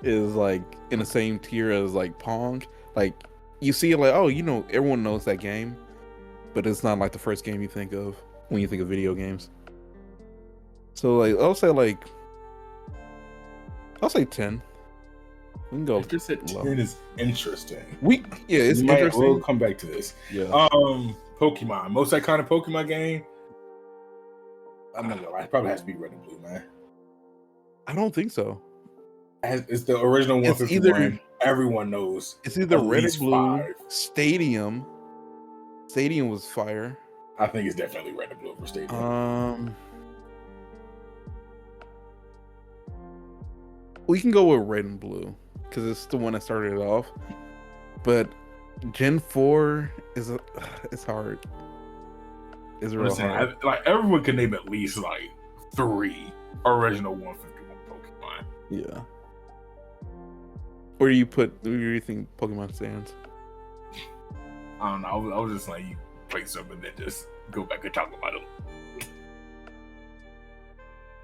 is like in the same tier as like Pong. Like you see it like, oh, you know, everyone knows that game, but it's not like the first game you think of when you think of video games. So like I'll say 10. We can go. Tetris at low. 10 is interesting. It's We might- interesting. We'll come back to this. Yeah. Pokemon. Most iconic Pokemon game? I'm not gonna lie. It probably has to be Red and Blue, man. I don't think so. It's the original It's 151. either- Everyone knows. It's either At Red and least Blue, 5. Stadium. Stadium was fire. I think it's definitely Red and Blue for Stadium. We can go with Red and Blue because it's the one that started it off. But Gen 4 it's hard. It's real Listen, hard. like everyone can name at least like 3 original 151 Pokemon. Yeah. Where do you think Pokemon stands? I don't know. I was just like, you play something and then just go back and talk about it.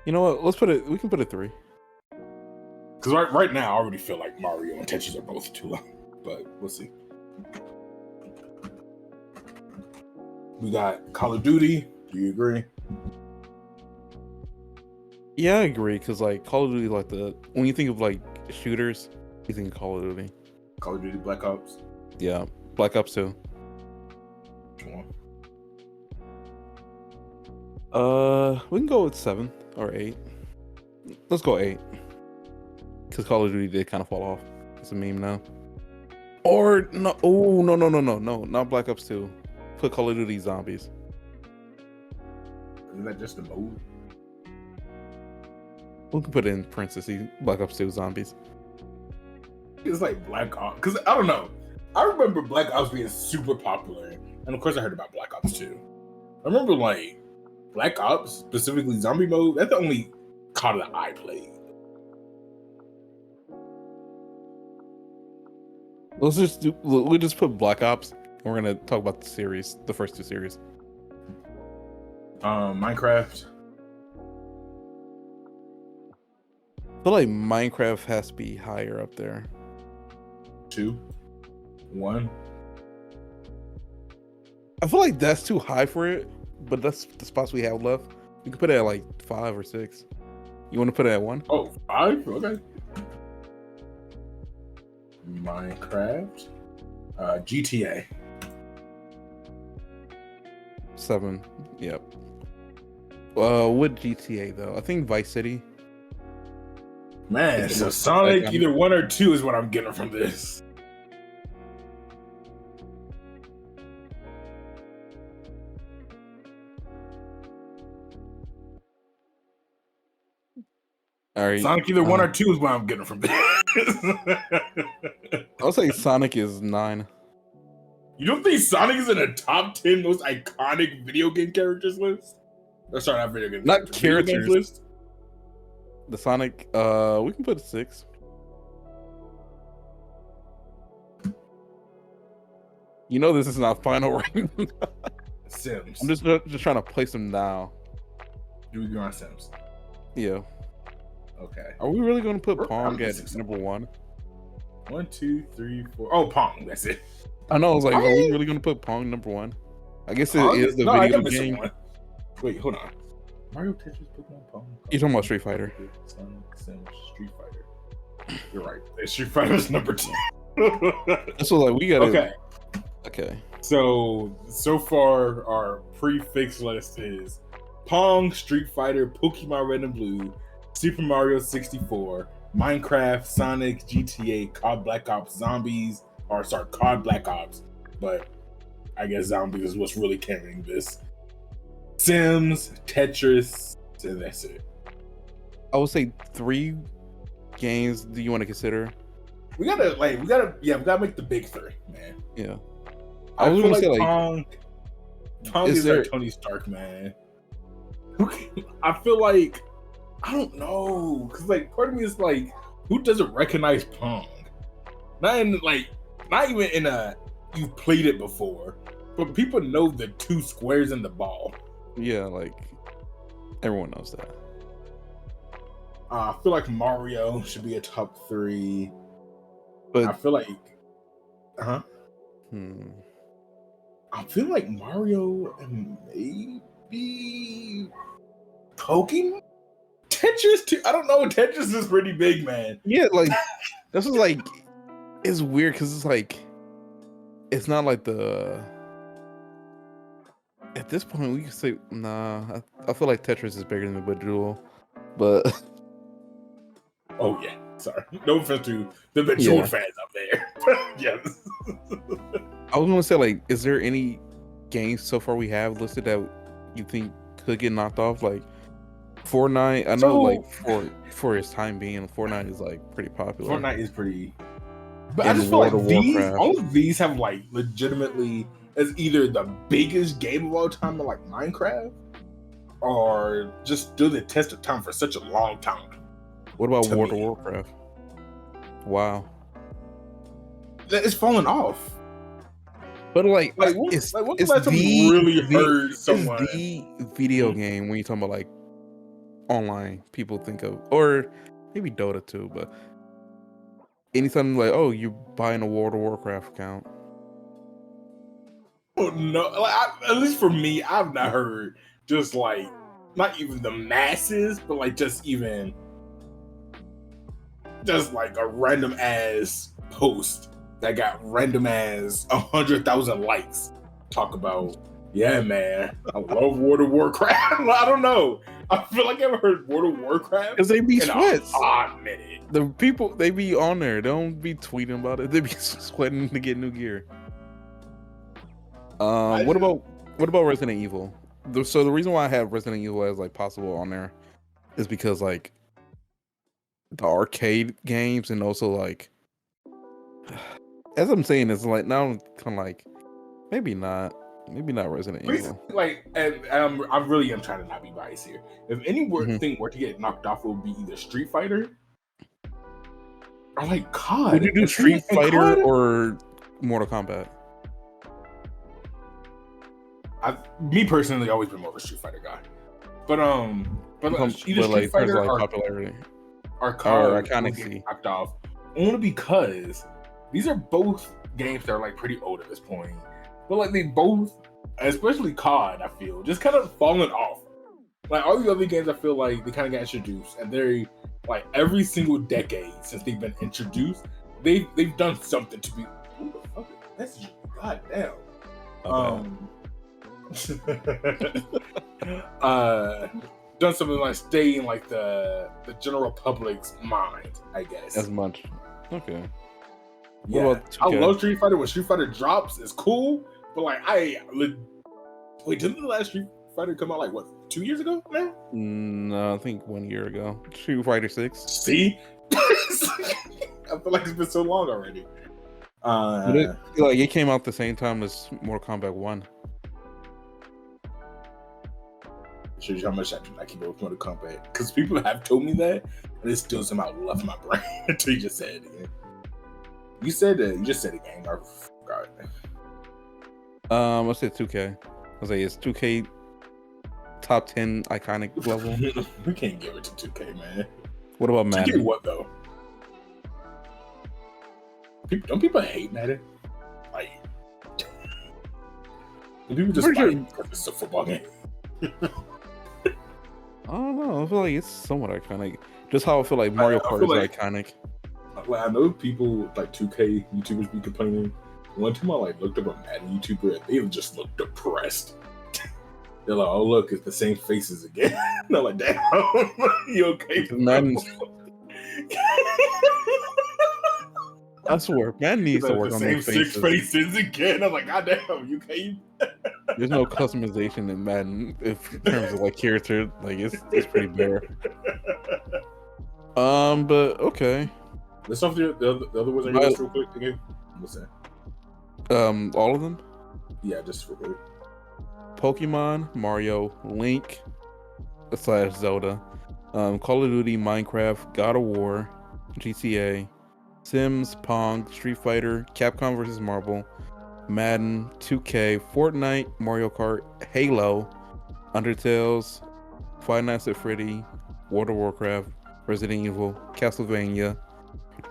You know what? We can put it 3. Because right now, I already feel like Mario and Tetris are both too low. But we'll see. We got Call of Duty. Do you agree? Yeah, I agree. Because like Call of Duty, like when you think of like shooters, you think of Call of Duty. Call of Duty Black Ops. Yeah, Black Ops 2. Which one? We can go with 7 or 8. Let's go 8. Because Call of Duty did kind of fall off. It's a meme now. Or no, oh no, not Black Ops 2. Put Call of Duty Zombies. Isn't that just the mode? We can put it in parentheses. Black Ops 2 Zombies. It's like Black Ops. Because I don't know. I remember Black Ops being super popular. And of course, I heard about Black Ops 2. I remember like Black Ops, specifically zombie mode. That's the only COD that I played. We'll just put Black Ops. And we're gonna talk about the series, the first 2 series. Minecraft. I feel like Minecraft has to be higher up there. 2. 1. I feel like that's too high for it, but that's the spots we have left. You can put it at like 5 or 6. You want to put it at 1? Oh, 5? Okay. Minecraft. GTA. 7. Yep. What GTA though? I think Vice City. Man, It's so most Sonic, iconic. either 1 or 2 is what I'm getting from this. All right. Sonic, either 1 or 2 is what I'm getting from this. I'll say Sonic is 9. You don't think Sonic is in the top 10 most iconic video game characters list? Or sorry, not video game Not video games characters. list. The Sonic, we can put 6. You know this is not final, right? Sims. I'm just trying to place them now. Do we go on Sims? Yeah. Okay. Are we really going to put We're Pong on at Sims. number 1? 1, 2, 3, 4. Oh, Pong. That's it. I know. I was like, I are we mean- really going to put Pong number 1? I guess it Pong? is the No, I video got missing game. one. Wait, hold on. Mario, Tetris, Pokemon, Pong. You're talking about Street Fighter. Sonic, Sims, Street Fighter. You're right. Street Fighter is number 2. So like we got Okay. Okay. So far our prefix list is Pong, Street Fighter, Pokemon Red and Blue, Super Mario 64, Minecraft, Sonic, GTA, COD Black Ops, Zombies, or sorry, COD Black Ops, but I guess Zombies is what's really carrying this. Sims, Tetris, and that's it. I would say 3 games do you want to consider? We gotta make the big 3, man. Yeah. I was feel gonna like say, like, Pong is is there- like Tony Stark, man. I feel like I don't know, cause like part of me is like, who doesn't recognize Pong? Not even in a you've played it before, but people know the 2 squares in the ball. Yeah, like everyone knows that. I feel like Mario should be a top 3. But I feel like, I feel like Mario and maybe Pokemon, Tetris too. I don't know. Tetris is pretty big, man. yeah, like this is like it's weird because it's like it's not like the at this point we can say nah. I feel like Tetris is bigger than the Bejeweled, but Oh yeah, sorry. No offense to the Bejeweled Yeah. fans out there. Yes. I was gonna say like, is there any games so far we have listed that you think could get knocked off? Like Fortnite, I know So- like for its time being, Fortnite is like pretty popular. Fortnite is pretty. But I And just feel like World of these, Warcraft. all of these have like legitimately as either the biggest game of all time, like Minecraft, or just stood the test of time for such a long time. What about To World me. of Warcraft? Wow. That is falling off. But like, Like, when's it's the last time you really heard someone? It's the video game when you talk about like online people think of, or maybe Dota too, but anytime like, oh, you're buying a World of Warcraft account. Oh, no, like, at least for me, I've not heard just like not even the masses, but like just like a random ass post that got random as 100,000 likes. Talk about, yeah, man, I love World of Warcraft. I don't know. I feel like I've heard World of Warcraft Because they be in a sweats. hot minute. The people they be on there, they don't be tweeting about it. They be sweating to get new gear. What about Resident Evil? So the reason why I have Resident Evil as like possible on there is because like the arcade games and also like as I'm saying, it's like now I'm kind of like maybe not Resident Evil. Like, and I really am trying to not be biased here. If any Mhm. thing were to get knocked off, it would be either Street Fighter or like COD. Would you do And Street and Fighter COD, or Mortal Kombat? me personally, always been more of a Street Fighter guy. But either Street like, Fighter like or popularity. COD Or iconic will C. get knocked off, only because these are both games that are like pretty old at this point. But like they both, especially COD, I feel just kind of fallen off. Like all the other games, I feel like they kind of got introduced, and they're like every single decade since they've been introduced, they've done something to be. Who the fuck? That's goddamn. Done something like stay in like the general public's mind, I guess. As much. Okay. Yeah, I love Street Fighter. When Street Fighter drops, it's cool. But like, wait, didn't the last Street Fighter come out like what 2 years ago now? No, I think 1 year ago. Street Fighter 6. See, I feel like it's been so long already. It came out the same time as Mortal Kombat 1. Shows you how much I keep up with Mortal Kombat. Because people have told me that, and it still somehow left my brain until you just said it again. You just said it again. I forgot. I said 2K. I was like, it's 2K top 10 iconic level. We can't give it to 2K, man. What about Madden? 2K what though? Don't people hate Madden? Like, people just because it's a football game. I don't know. I feel like it's somewhat iconic. Just how I feel like Mario Kart is iconic. Like, I know people like 2K YouTubers be complaining. One time I looked up a Madden YouTuber and they just looked depressed. They're like, "Oh look, it's the same faces again." And I'm like, "Damn, you okay?" Madden. I swear, Madden needs to work on the same 6 faces again. I'm like, "God damn, you okay?" There's no customization in Madden in terms of like character. Like it's pretty bare. But okay. Let's start with the other ones on your list real quick again. What's that? All of them? Yeah, just real quick. Pokemon, Mario, Link / Zelda, Call of Duty, Minecraft, God of War, GTA, Sims, Pong, Street Fighter, Capcom vs. Marvel, Madden, 2K, Fortnite, Mario Kart, Halo, Undertales, Five Nights at Freddy, World of Warcraft, Resident Evil, Castlevania,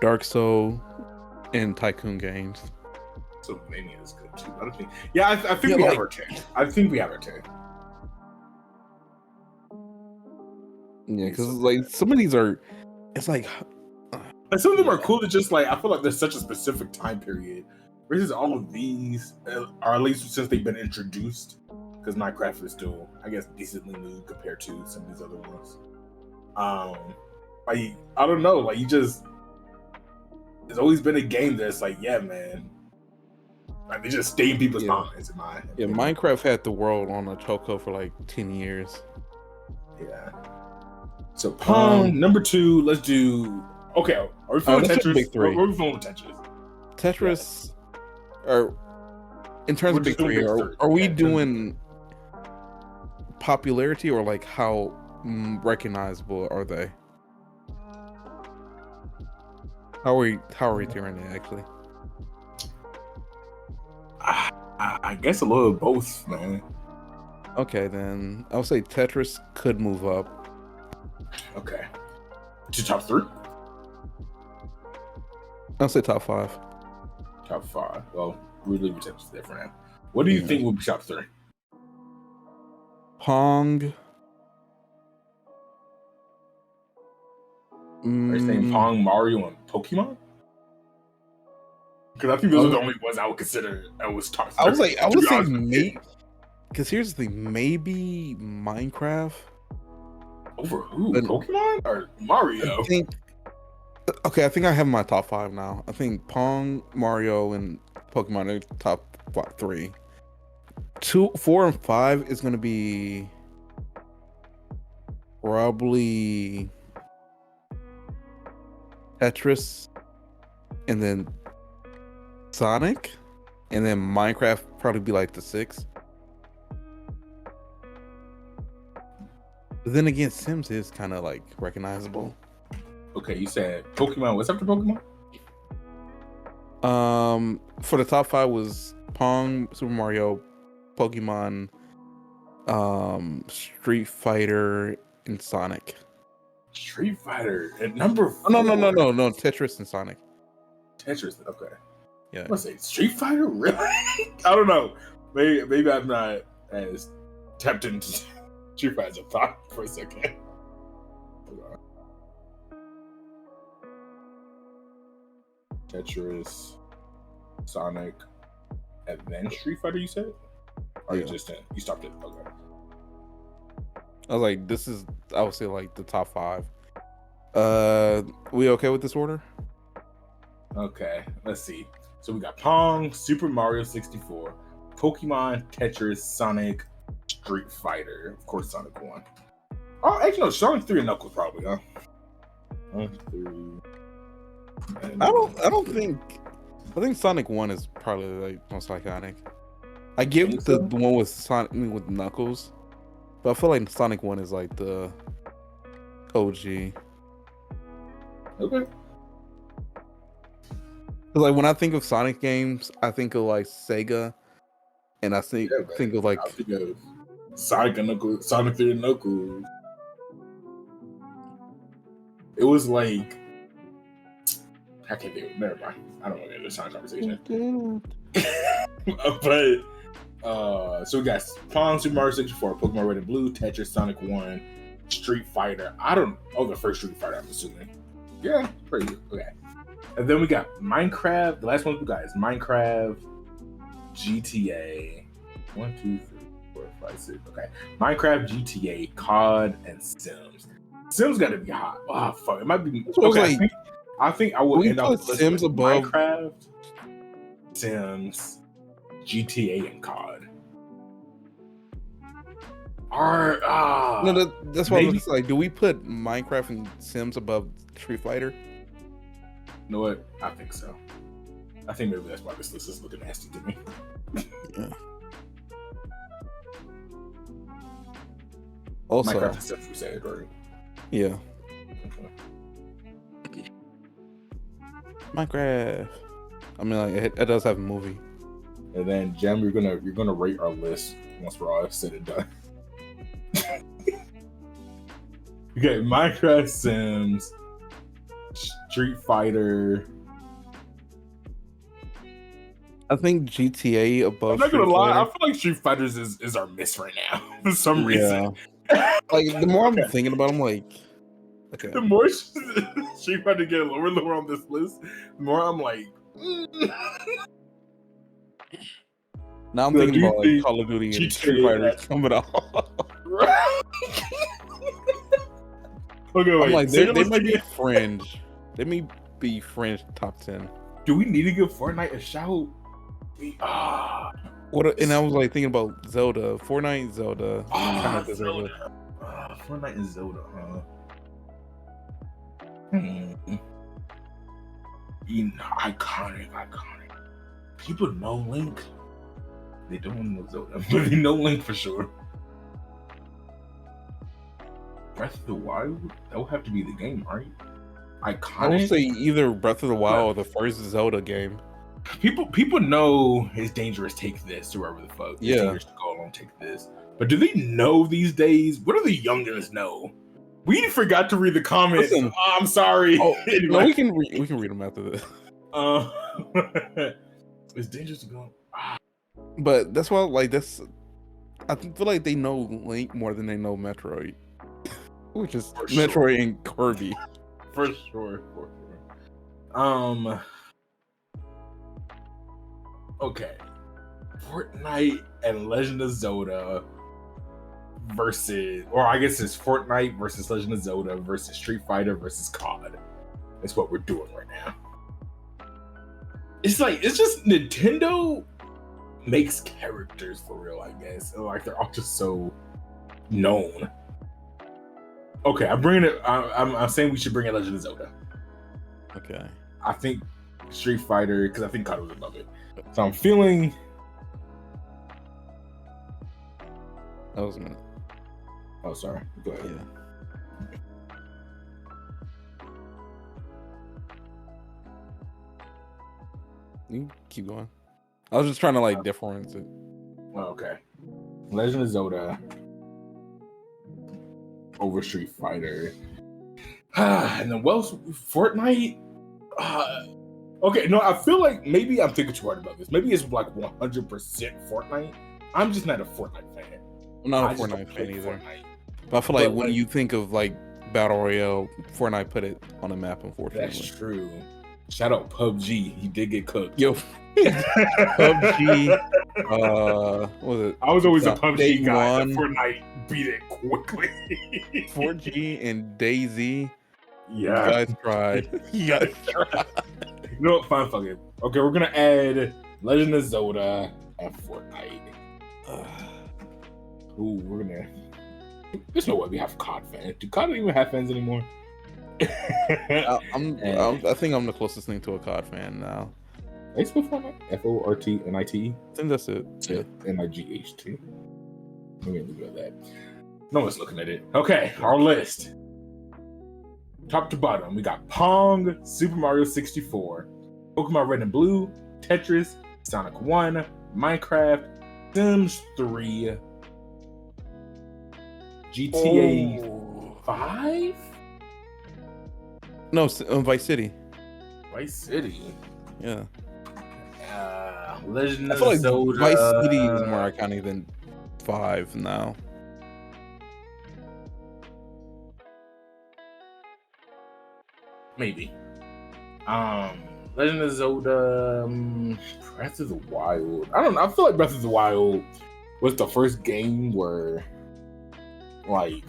Dark Souls, and Tycoon games. So Mania is good too. I think. Yeah, I think we have our 10. I think we have our 10. Yeah, because like some of these are, it's like some of them are cool. To just like, I feel like there's such a specific time period. Versus all of these, or at least since they've been introduced, because Minecraft is still, I guess, decently new compared to some of these other ones. Like I don't know, like there's always been a game that's like, yeah, man. Like they just stay in people's minds. Yeah, Minecraft had the world on a chokehold for like 10 years. Yeah. So Pong, number 2. Let's do. Okay, are we feeling Tetris? Big 3. Where are we feeling Tetris? Tetris, or in terms of big 3, are we doing popularity or like how recognizable are they? How are we doing it actually? I guess a little of both, man. Okay, then I'll say Tetris could move up. Okay. To top 3? I'll say top 5. Top 5. Well, we'll leave Tetris there for now. What do you think will be top 3? Pong. Are you saying Pong, Mario, and Pokemon? Because I think those are the only ones I would consider that was top 3. I was saying maybe. Because here's the thing, maybe Minecraft. Over who? Pokemon or Mario? I think I have my top 5 now. I think Pong, Mario, and Pokemon are top 3. 2, 4, and 5 is going to be probably Tetris, and then Sonic, and then Minecraft probably be like the 6. But then again, Sims is kind of like recognizable. Okay, you said Pokemon. What's after Pokemon? For the top 5 was Pong, Super Mario, Pokemon, Street Fighter, and Sonic. Street Fighter at number 4. No, Tetris and Sonic. Tetris, okay. Yeah. I say Street Fighter, really? I don't know. Maybe I'm not as tapped into Street Fighter as I thought for a second. Tetris, Sonic, and then Street Fighter. You said, or Yeah. you just you stopped it? Okay. I was like, this is, I would say, like the top 5. We okay with this order? Okay, let's see. So we got Pong, Super Mario 64, Pokemon, Tetris, Sonic, Street Fighter. Of course, Sonic 1. Oh, actually, no, Sonic 3 and Knuckles probably, huh? 1, 3. I think Sonic 1 is probably like most iconic. I give the one with Sonic with Knuckles, but I feel like Sonic 1 is like the OG. Okay. Like when I think of Sonic games, I think of like Sega, and I think of like I think of Sonic and Knuckles, Sonic 3 and Knuckles. It was like I can't do it. Never mind. I don't want to get into this Sonic conversation. But so we got Pong, Super Mario 64, Pokemon Red and Blue, Tetris, Sonic 1, Street Fighter. The first Street Fighter, I'm assuming. Yeah, pretty good. Okay. And then we got Minecraft. The last one we got is Minecraft, GTA. 1, 2, 3, 4, 5, 6. Okay. Minecraft, GTA, COD, and Sims. Sims got to be hot. Oh, fuck. It might be. Okay. I think I will end up with Sims above Minecraft, Sims, GTA, and COD. No, that's why I was like, do we put Minecraft and Sims above Street Fighter? You know what? I think so. I think maybe that's why this list is looking nasty to me. Yeah. Also, Minecraft and Sims, we said, right? Yeah. Okay. Minecraft. I mean, like it does have a movie. And then Jem, you're gonna rate our list once we're all said and done. Okay, Minecraft, Sims, Street Fighter. I think GTA above. I'm not gonna lie, I feel like Street Fighters is our miss right now for some reason. Like the more I'm thinking about, I'm like, okay. The more Street Fighter get lower and lower on this list, the more I'm like. Now I'm thinking about like Call of Duty and Street Fighter coming out. Okay, wait. I'm like, they might be fringe. They may be fringe top 10. Do we need to give Fortnite a shout? What? And I was like thinking about Zelda, Fortnite, Zelda. Zelda. Fortnite and Zelda, huh? Iconic. People know Link. They don't know Zelda, but they know Link for sure. Breath of the Wild? That would have to be the game, right? Iconic. I would say either Breath of the Wild or the first Zelda game. People know it's dangerous. Take this, or whatever the fuck. It's dangerous to go along. Take this. But do they know these days? What do the youngins know? We forgot to read the comments. Listen, I'm sorry. Oh, anyway. No, we can read them after this. It's dangerous to go. But that's why, like, I feel like they know Link more than they know Metroid, which is Metroid and Kirby. For sure. Okay. Fortnite and Legend of Zelda versus, or I guess it's Fortnite versus Legend of Zelda versus Street Fighter versus COD. That's what we're doing right now. It's just Nintendo makes characters for real, I guess. Like they're all just so known. Okay, I'm saying we should bring in Legend of Zelda. Okay. I think Street Fighter, because I think COD was above it. So I'm feeling. That was a minute. Oh, sorry. Go ahead. Yeah. You keep going. I was just trying to like difference it. Okay. Legend of Zelda over Street Fighter. And then Fortnite. Okay, no, I feel like maybe I'm thinking too hard about this. Maybe it's like 100% Fortnite. I'm just not a Fortnite fan. I'm not a Fortnite fan either. Fortnite. But I feel like when you think of like Battle Royale, Fortnite put it on the map, unfortunately. That's true. Shout out PUBG. He did get cooked. Yo, PUBG. What was it? I was always a PUBG Day guy. one. Fortnite beat it quickly. 4G and DayZ. Yeah. You guys tried. You guys tried. You know what? Fine, fuck it. Okay, we're gonna add Legend of Zelda and Fortnite. Ooh, we're gonna. There's no way we have COD fans. Do COD even have fans anymore? I think I'm the closest thing to a COD fan now. They spell Fortnite? Fortnite? I think that's it. Yeah. NIGHT. We're gonna leave it at that. No one's looking at it. Okay, our list. Top to bottom, we got Pong, Super Mario 64, Pokemon Red and Blue, Tetris, Sonic 1, Minecraft, Sims 3, GTA 5? No, Vice City. Vice City. Yeah. Legend I of feel like Zelda. Vice City is more iconic than 5 now. Maybe. Legend of Zelda, Breath of the Wild. I don't know. I feel like Breath of the Wild was the first game where, like,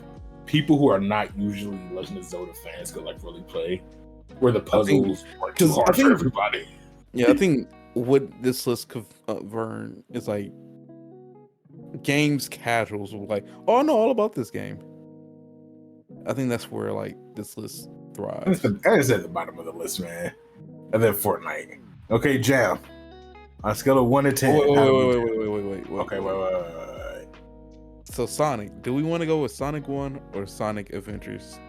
people who are not usually Legend of Zelda fans could like really play. Where the puzzles were too hard for everybody. Yeah, I think what this list could cover is like games casuals were like, oh, I know all about this game. I think that's where like this list thrives. That is at the bottom of the list, man. And then Fortnite. Okay, Jam. On a scale of 1 to 10. Wait. Okay, wait. So Sonic, do we want to go with Sonic 1 or Sonic Adventures?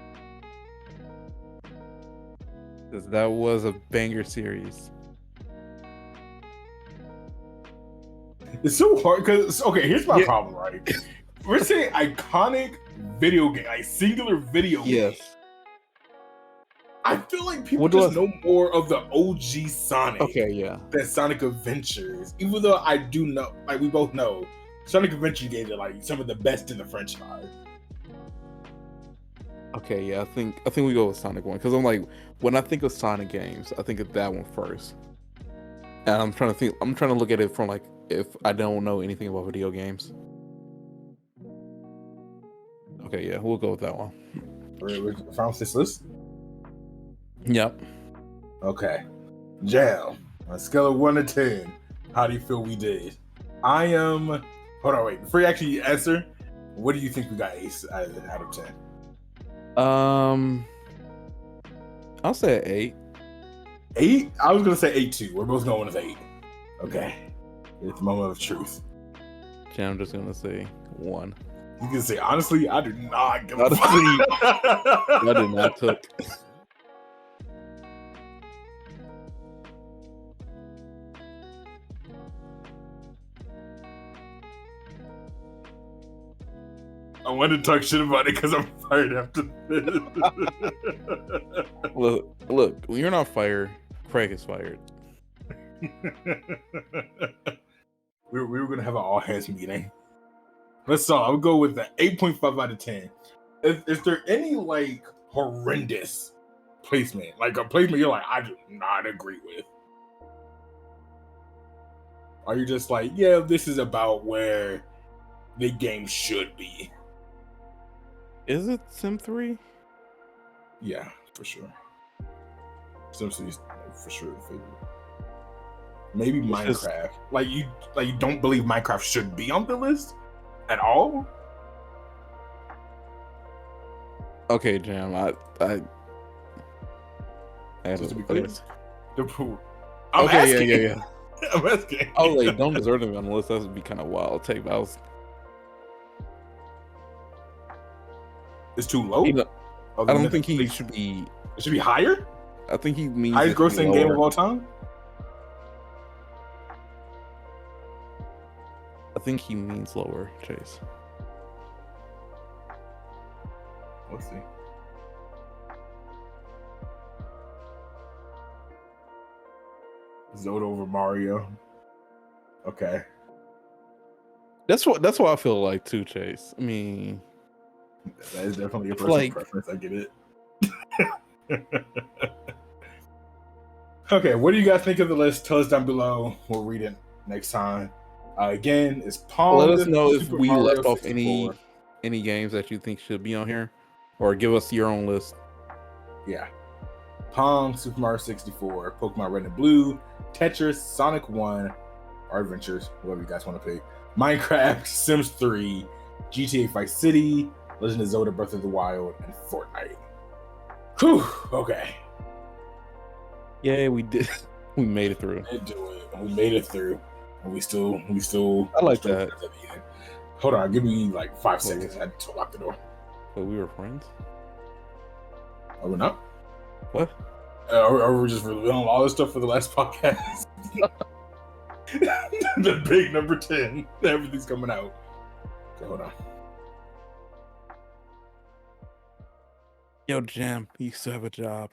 Because that was a banger series. It's so hard because, okay, here's my problem, right? We're saying iconic video game, like singular video game. Yes. I feel like people just know more of the OG Sonic than Sonic Adventures. Even though I do know, like we both know, Sonic Adventure games are like some of the best in the franchise. Okay, yeah, I think we go with Sonic 1 because I'm like, when I think of Sonic games, I think of that one first. And I'm trying to look at it from like if I don't know anything about video games. Okay, yeah, we'll go with that one. We're found this list. Yep. Okay. Jam. On a scale of 1 to 10, how do you feel we did? I am. Hold on, wait. Before you actually answer, what do you think we got Ace out of 10? I'll say 8. 8? I was gonna say 8 too. We're both going with 8. Okay. It's the moment of truth. I'm just gonna say 1. You can say honestly, I do not give a fuck. I did not took. I want to talk shit about it because I'm fired after this. Look, when you're not fired, Craig is fired. we were going to have an all hands meeting. Let's I would go with the 8.5 out of 10. Is there any like horrendous placement? Like a placement you're like, I do not agree with? Are you just like, yeah, this is about where the game should be? Is it Sim 3? Yeah, for sure. Sim 3 is for sure the favorite. Maybe Minecraft. Like you don't believe Minecraft should be on the list at all? Okay, Jam. I just to be clear. I'm asking. Yeah. I'm asking. I was like, don't deserve them on the list. That would be kind of wild take. But I was. It's too low. I don't think he should be. It should be higher. I think he means highest grossing game of all time. I think he means lower, Chase. Let's see. Zelda over Mario. Okay. That's what I feel like too, Chase. I mean, that is definitely a personal preference. I get it. Okay, what do you guys think of the list? Tell us down below. We'll read it next time. Again, it's Let Pong, us know if Super we Mario left off 64. any games that you think should be on here, or give us your own list. Yeah. Pong, Super Mario 64, Pokemon Red and Blue, Tetris, Sonic 1, or Adventures, whatever you guys want to pick. Minecraft, Sims 3, GTA Vice City, Legend of Zelda Breath of the Wild, and Fortnite. Whew, okay. Yeah, we did. We made it through. We made it through. And we still I like that. at the end. Hold on, give me like 5 seconds. I had to lock the door. But we were friends? Are we not? What? Or we just revealing all this stuff for the last podcast? The big number 10. Everything's coming out. Okay, hold on. Yo, Jam, you still have a job.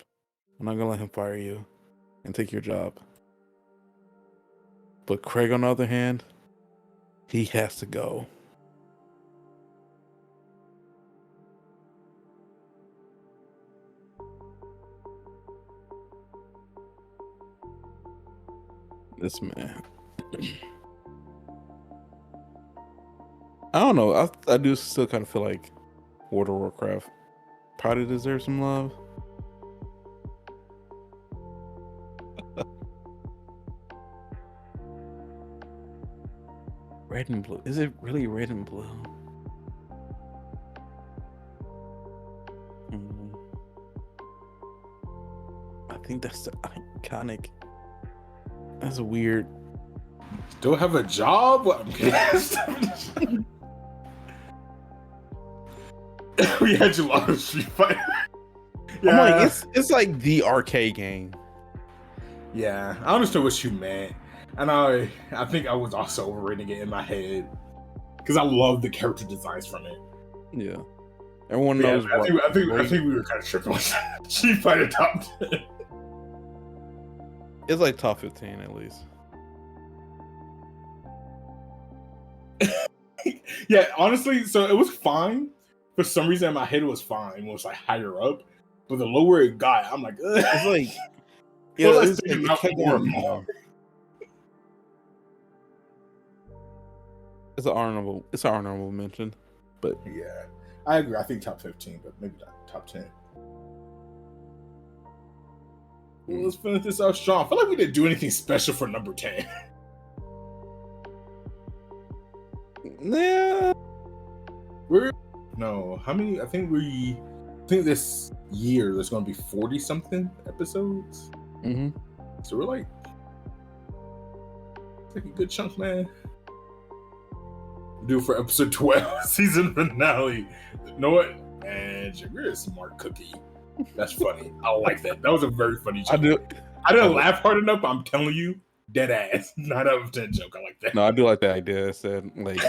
I'm not gonna let him fire you and take your job. But Craig, on the other hand, he has to go. This man. I don't know. I do still kind of feel like World of Warcraft probably deserves some love. Red and blue. Is it really red and blue? I think that's the iconic. That's weird. Still have a job? We had you on Street Fighter. Yeah. I'm like, it's like the arcade game. Yeah, I understand what you meant. And I think I was also overrating it in my head. Because I love the character designs from it. Yeah. Everyone knows I think we were kind of tripping on Street Fighter top 10. It's like top 15 at least. Yeah, honestly, so it was fine. For some reason in my head it was fine. It was like higher up. But the lower it got, I'm like, ugh. It's like, yeah, well, it's like not more and more. It's an honorable mention. But yeah, I agree. I think top 15, but maybe not top 10. Well, let's finish this out strong. I feel like we didn't do anything special for number 10. Yeah. How many? I think this year there's going to be 40 something episodes. Mm-hmm. So we're like a good chunk, man. Do for episode 12, season finale. You know what? Man, you're a smart cookie. That's funny. I like that. That was a very funny joke. I didn't laugh hard enough. I'm telling you, dead ass. 9 out of 10 joke. I like that. No, I do like that idea. I said like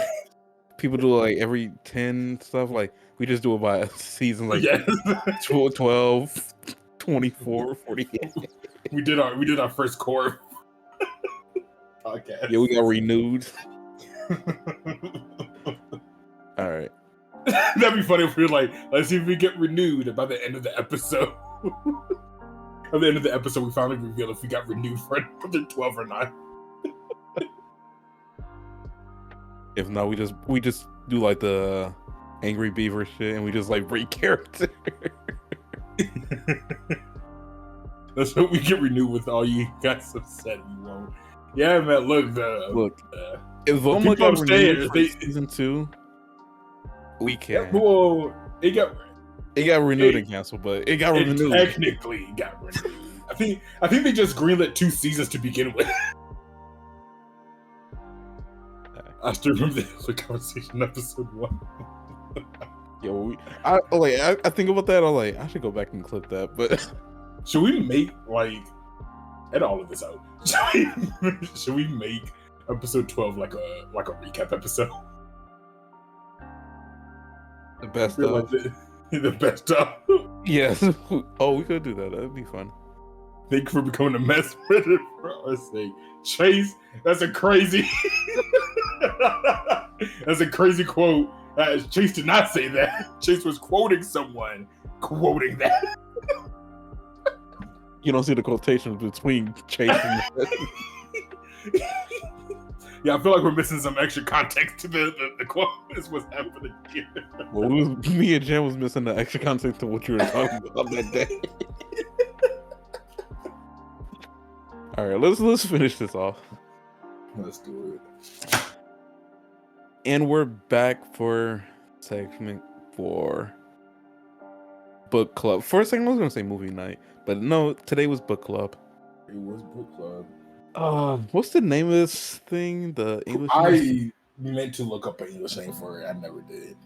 people do like every 10 stuff. Like we just do it by season, like 12, 24, 48. We did our first core podcast. Yeah, we got renewed. All right. That'd be funny if we were like, let's see if we get renewed by the end of the episode. At the end of the episode, we finally reveal if we got renewed for another 12 or not. If not, we just do like the Angry Beaver shit, and we just like break character. Let's hope we get renewed with all you guys upset we won't. Yeah, man. Look, if Voma got renewed for they, season 2, we can. Yeah, well, it got renewed and canceled, but it got renewed. Technically got renewed. I think they just greenlit 2 seasons to begin with. I still remember the conversation episode 1. Yo, I think about that. I'm like, I should go back and clip that. But should we make edit all of this out? Should we make episode 12 like a recap episode? The best of. The best of. Yes. Oh, we could do that. That'd be fun. Thank you for becoming a mess with it, bro. Let's say, Chase, that's a crazy. That's a crazy quote. Chase did not say that. Chase was quoting someone quoting that. You don't see the quotations between Chase and Yeah, I feel like we're missing some extra context to the quote. Is what's happening here. well, me and Jen was missing the extra context to what you were talking about that day. All right, let's finish this off. Let's do it. And we're back for segment 4. Book club. For a second, I was gonna say movie night, but no, today was book club. It was book club. What's the name of this thing? The English. I meant to look up an English name for it. I never did.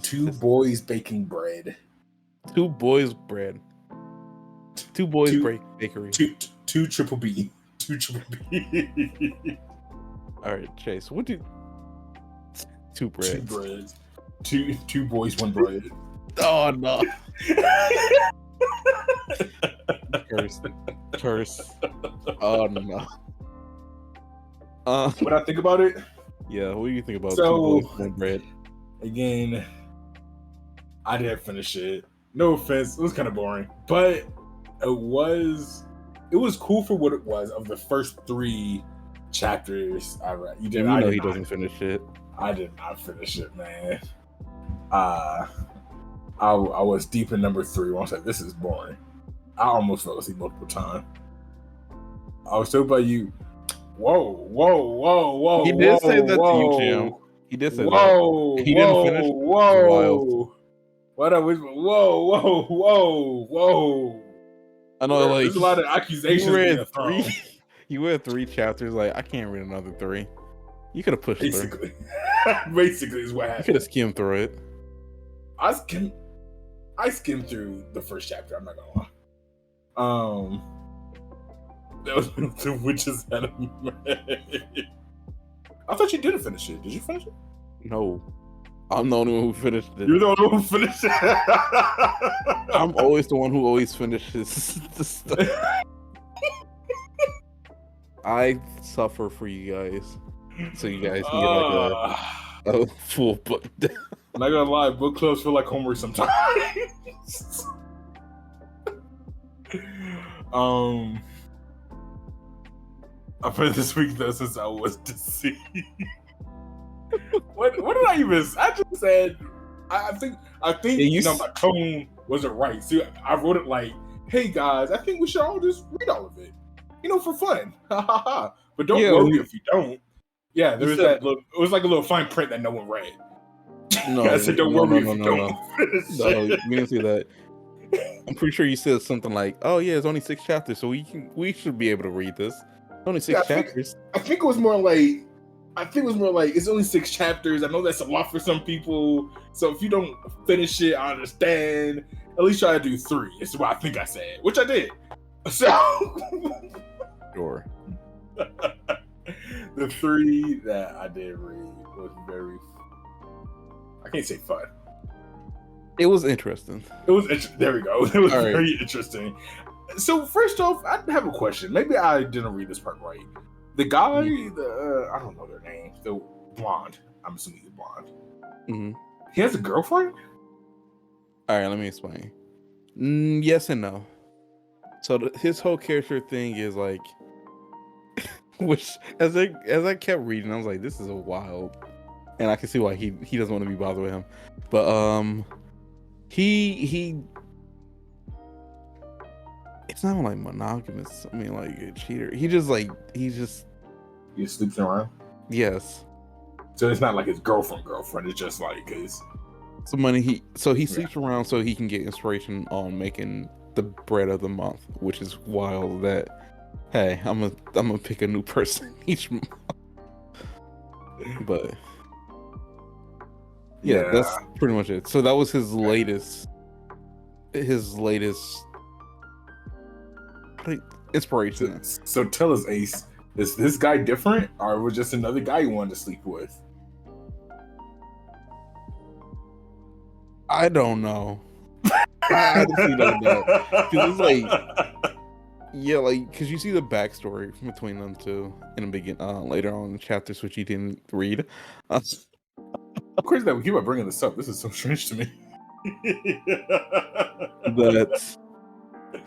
Two boys baking bread. Two boys bread. Two boys bakery. Two triple B. Two triple B. All right, Chase. What do? Two breads. Two breads. Two boys, one bread. Oh no. Curse. Oh no. What I think about it? Yeah, what do you think about So, two boys, one bread? Again, I didn't finish it. No offense, it was kind of boring, but it was cool for what it was. Of the first 3 chapters I read, You know he doesn't finish it. I did not finish it, man. I was deep in number 3 when I was like, this is boring. I almost fell asleep multiple times. I was told by you, whoa. He did say that to you, Jim. He did say that. He didn't finish. Whoa. What I was, whoa. I know, like, there's a lot of accusations. You read 3. You read 3 chapters. Like, I can't read another 3. You could have pushed basically. through. Basically, is what happened. You could have skimmed through it. I skimmed through the first chapter. I'm not gonna lie. That was the witch's enemy. I thought you didn't finish it. Did you finish it? No, I'm the only one who finished it. You're the only one who finished it. I'm always the one who always finishes the stuff. I suffer for you guys, so you guys can get like a full book. I'm not gonna lie, book clubs feel like homework sometimes. I played this week though since I was deceived. What did I even? I just said I think my tone wasn't right. See, I wrote it like, "Hey guys, I think we should all just read all of it, for fun." But don't worry if you don't. Yeah, there was that. It was like a little fine print that no one read. No, I said, "Don't worry if you don't." No, we didn't see that. I'm pretty sure you said something like, "Oh yeah, it's only 6 chapters, so we should be able to read this." Only 6 chapters. I think it was more like it's only 6 chapters. I know that's a lot for some people. So if you don't finish it, I understand. At least try to do 3. It's what I think I said, which I did. So Sure. The 3 that I did read was very, I can't say fun. It was interesting. There we go. It was very interesting. So first off, I have a question. Maybe I didn't read this part right. The guy, I don't know their name. The blonde. I'm assuming he's blonde. Mm-hmm. He has a girlfriend? All right, let me explain. Yes and no. So his whole character thing is like, which as I kept reading, I was like, this is a wild, and I can see why he doesn't want to be bothered with him. But he. It's not like monogamous. I mean, like a cheater. He sleeps around. Yes. So it's not like his girlfriend. It's just like his somebody. He sleeps around so he can get inspiration on making the bread of the month, which is wild. That hey, I'm gonna pick a new person each month. But yeah, that's pretty much it. So that was his latest. Inspiration. So tell us, Ace, is this guy different, or was just another guy you wanted to sleep with? I don't know. I honestly don't know. Because it's like, yeah, like, because you see the backstory between them two in the beginning, later on in the chapters, which you didn't read. Of course, that we keep on bringing this up. This is so strange to me.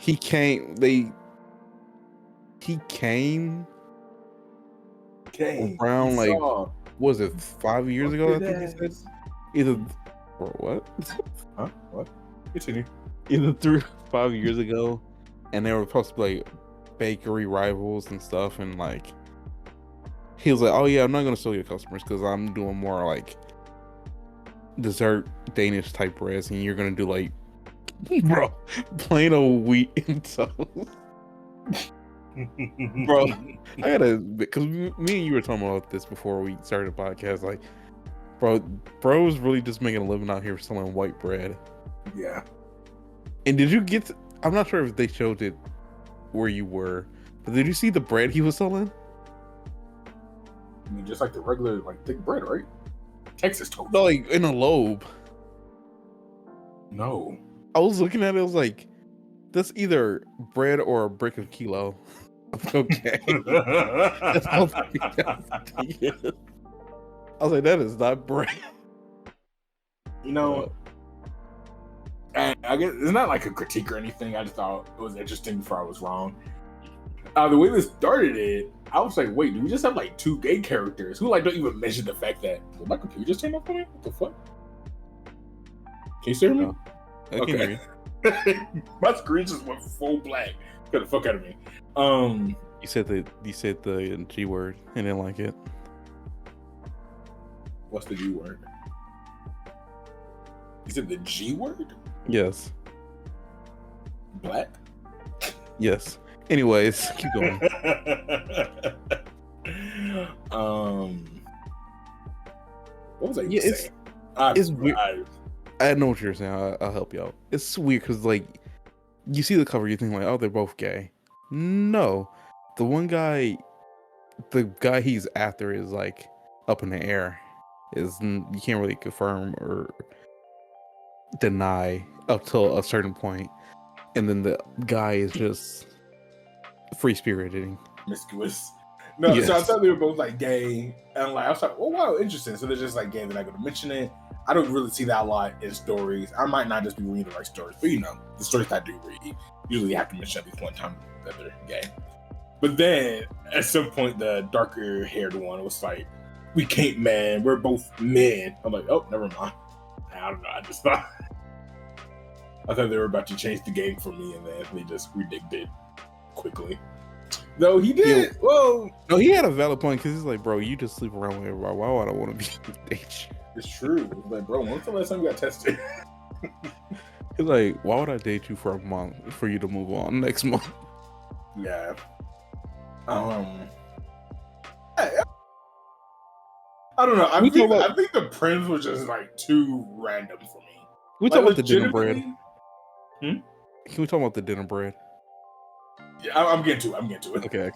he came. He came around like, saw was it 5 years ago? I think he said either or what? Huh? What? Continue. Either 5 years ago, and they were supposed to be like bakery rivals and stuff, and like he was like, "Oh yeah, I'm not gonna sell your customers because I'm doing more like dessert Danish type breads, and you're gonna do like, bro, plain old wheat and toast." Bro, I gotta, because me and you were talking about this before we started the podcast. Like, bro's really just making a living out here selling white bread. Yeah. And did you get? I'm not sure if they showed it where you were, but did you see the bread he was selling? I mean, just like the regular, like thick bread, right? Texas toast. No, like in a lobe. No. I was looking at it. I was like, that's either bread or a brick of kilo. Okay. That's all I was like, that is not bread. You know, and I guess it's not like a critique or anything. I just thought it was interesting before I was wrong. The way this started it, I was like, wait, do we just have like two gay characters who like don't even mention the fact that did my computer just turn off on me? What the fuck? Can you hear me? No, I can hear you. My screen just went full black. Got the fuck out of me. You said the G word and didn't like it. What's the G word? You said the G word? Yes. Black? Yes. Anyways, keep going. What was I Yeah, saying? It's weird. I know what you're saying. I'll help you out. It's weird because like you see the cover, you think like, oh, they're both gay. No, the guy he's after is like up in the air. You can't really confirm or deny up till a certain point, and then the guy is just free spirited, promiscuous. No, yes. So I thought they were both like gay, and like I was like, oh wow, interesting. So they're just like gay. They're not going to mention it. I don't really see that a lot in stories. I might not just be reading the right stories, but you know, the stories I do read usually have to mention at least one time that they're gay. But then at some point, the darker haired one was like, "We can't, man. We're both men." I'm like, "Oh, never mind." I don't know. I thought they were about to change the game for me, and then they just redigged it quickly. No, he did. Whoa. No, he had a valid point because he's like, bro, you just sleep around with everybody. Why would I want to be date you? It's true. Like, bro, when's the last time you got tested? He's like, why would I date you for a month for you to move on next month? Yeah. I don't know. I think the Prince was just like too random for me. Can we talk about the dinner bread? Hmm? Can we talk about the dinner bread? Yeah, I'm getting to it. Okay.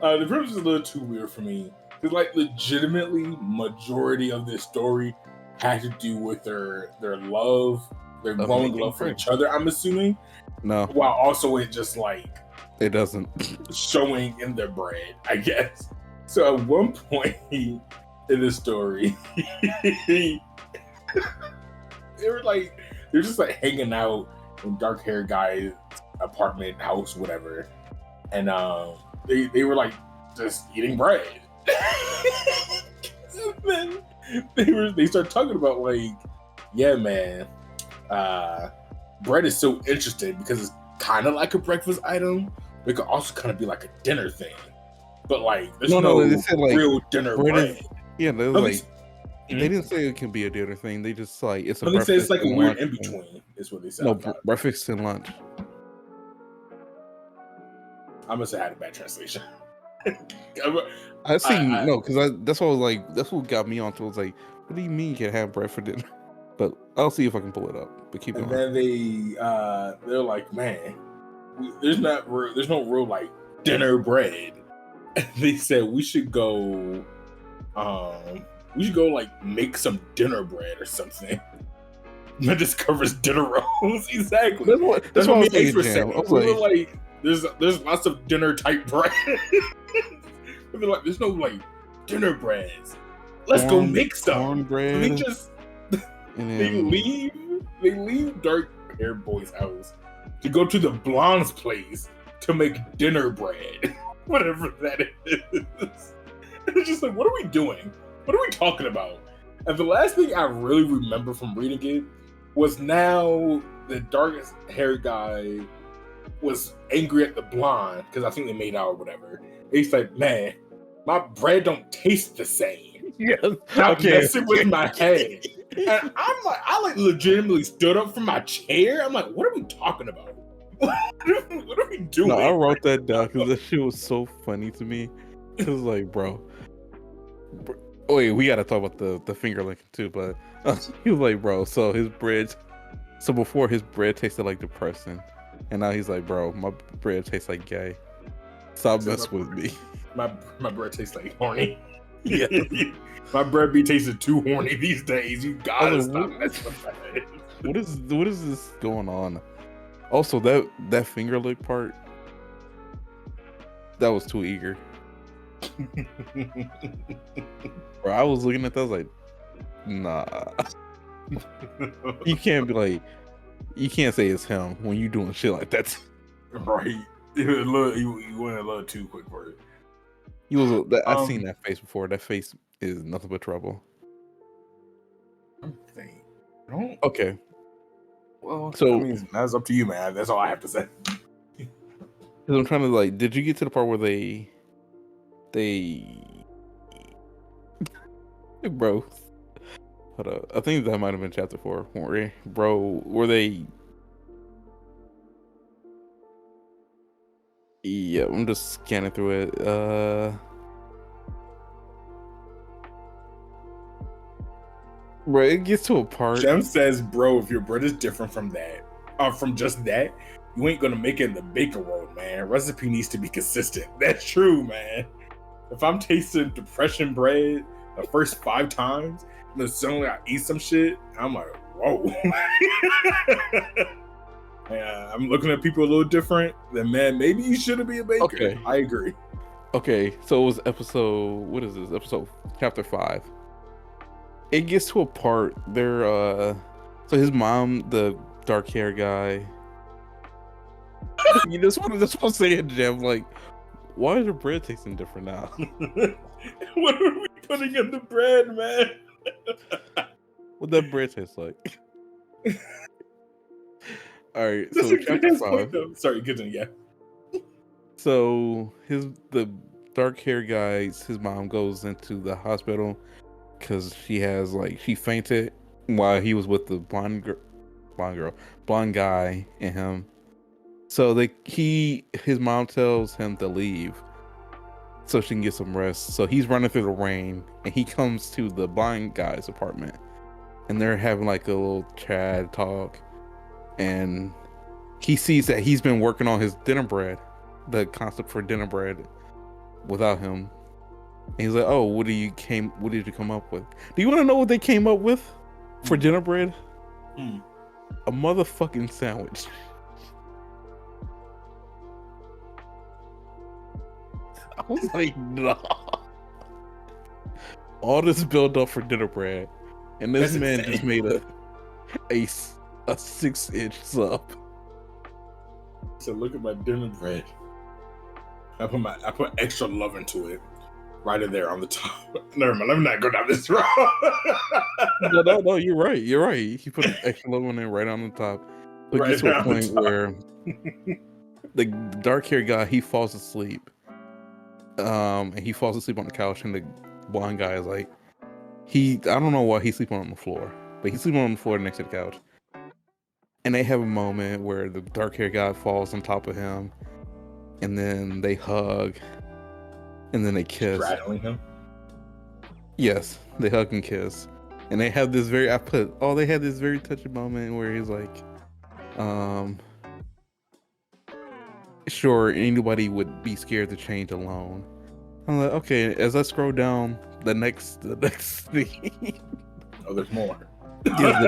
The Prince is a little too weird for me. Because like legitimately, majority of this story had to do with their love, their growing love for each other. I'm assuming. No. While also it just like it doesn't showing in their bread, I guess. So at one point in the story, they're just like hanging out in dark haired guy's apartment, house, whatever, and they were like just eating bread. And then they start talking about like, yeah, man, bread is so interesting because it's kind of like a breakfast item, but it could also kind of be like a dinner thing. But like, there's no they said, like, real dinner bread. Yeah, they didn't say it can be a dinner thing. They just like it's a. They say it's like a weird in between. Is what they said. No, breakfast and lunch. I must have had a bad translation. I see. No, because that's what I was like. That's what got me onto. I was like, what do you mean you can have bread for dinner? But I'll see if I can pull it up. But keep going. And then they're like, man, there's no real like dinner bread. And they said we should go like make some dinner bread or something. That just covers dinner rolls. Exactly. That's what I was saying. Like, there's lots of dinner type bread. They're like, there's no like dinner breads. Let's go make some. Cornbread. They leave dark haired boy's house to go to the blonde's place to make dinner bread, whatever that is. It's just like, what are we doing? What are we talking about? And the last thing I really remember from reading it was now the darkest haired guy was angry at the blonde because I think they made out or whatever. He's like, man, my bread don't taste the same. Yes. Stop Okay. messing with my head. And I like legitimately stood up from my chair. I'm like, what are we talking about? What are we doing? No, I wrote that down because that shit was so funny to me. It was like, bro. Wait, we gotta talk about the finger licking too, but he was like, bro, so his bread, so before his bread tasted like depressing, and now he's like, bro, my bread tastes like gay. Stop messing with me. My bread tastes like horny. Yeah. My bread be tasting too horny these days. You gotta stop messing with my head. What is this going on? Also, that finger lick part, that was too eager. Bro, I was looking at that, I was like, nah. You can't be like, you can't say it's him when you doing shit like that. Right. You went a little too quick for it. I've seen that face before. That face is nothing but trouble. Okay. Well, so I mean, that's up to you, man. That's all I have to say. I'm trying to like, did you get to the part where they bro, hold up. I think that might have been chapter 4. Were they? Yeah, I'm just scanning through it. Bro, it gets to a part. Jem says, bro, if your bread is different from that, from just that, you ain't gonna make it in the baker world, man. Recipe needs to be consistent. That's true, man. If I'm tasting depression bread the first 5 times, and then suddenly I eat some shit, I'm like, whoa. Yeah, I'm looking at people a little different. Then, man, maybe you shouldn't be a baker. Okay. I agree. Okay, so it was what is this? Chapter 5. It gets to a part, so his mom, the dark hair guy, you just want to say it, Jim, like, why is your bread tasting different now? What are we putting in the bread, man? What that bread tastes like? All right, so chapter 5. Sorry, continue. Yeah. So the dark hair guy's his mom goes into the hospital because she fainted while he was with the blonde guy and him. So his mom tells him to leave so she can get some rest. So he's running through the rain and he comes to the blind guy's apartment and they're having like a little chat talk, and he sees that he's been working on his dinner bread, the concept for dinner bread, without him. And he's like, "Oh, what did you come up with? Do you want to know what they came up with for dinner bread? A motherfucking sandwich." I was like, "Nah." All this build up for dinner bread, and this man just made a 6-inch sub. So look at my dinner bread. I put extra love into it. Right in there on the top. Never mind, let me not go down this road. No, you're right. He put extra love on it right on the top. But Right gets to a point where the dark haired guy, he falls asleep. And he falls asleep on the couch, and the blonde guy is like, I don't know why he's sleeping on the floor, but he's sleeping on the floor next to the couch. And they have a moment where the dark haired guy falls on top of him, and then they hug, and then they kiss. Straddling him? Yes, they hug and kiss. And they have this they had this very touching moment where he's like, sure, anybody would be scared to change alone. I'm like, okay, as I scroll down, the next scene. Oh, there's more. Yeah,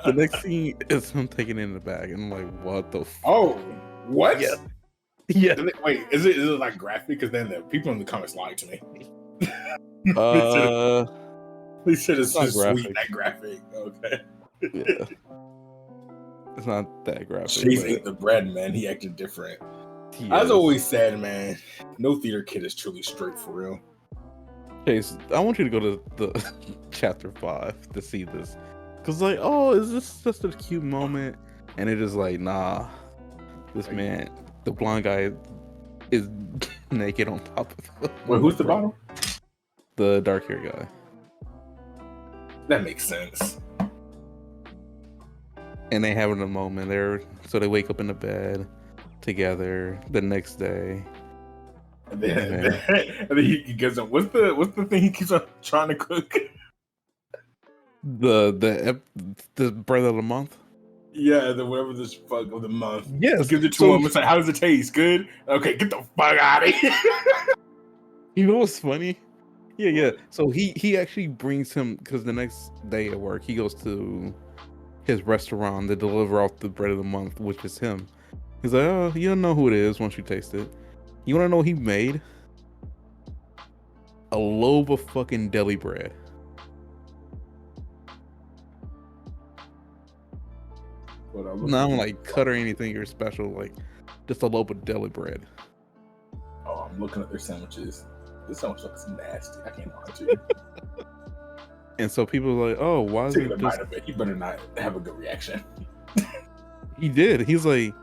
the next scene is him taking it in the bag, and I'm like, what the Oh, what? Yeah. Wait, is it like graphic? Because then the people in the comments lied to me. They said it's just graphic. sweet, that graphic. Okay. Yeah. It's not that graphic. Chase But ate the bread, man. He acted different. he I was is. always sad, man. No theater kid is truly straight for real. Chase, I want you to go to the chapter 5 to see this. Cause like, oh, is this just a cute moment? And it is like, nah. This man, the blonde guy, is naked on top of him. Wait, who's the bottom? The dark hair guy. That makes sense. And they having a moment there, so they wake up in the bed together the next day. And then he gives him what's the thing he keeps on trying to cook? The bread of the month. Yeah, the whatever this fuck of the month. Yes, he gives it to him. It's like, how does it taste? Good. Okay, get the fuck out of here. You know what's funny? Yeah. So he actually brings him because the next day at work he goes to his restaurant to deliver off the bread of the month, which is him. He's like, oh, you don't know who it is once you taste it. You want to know what he made? A loaf of fucking deli bread. Not like cut or anything or special, like just a loaf of deli bread. Oh, I'm looking at their sandwiches. This sandwich looks nasty. I can't lie to you. And so people are like, oh, why is Take it a bite of it. You better not have a good reaction. He did. He's like,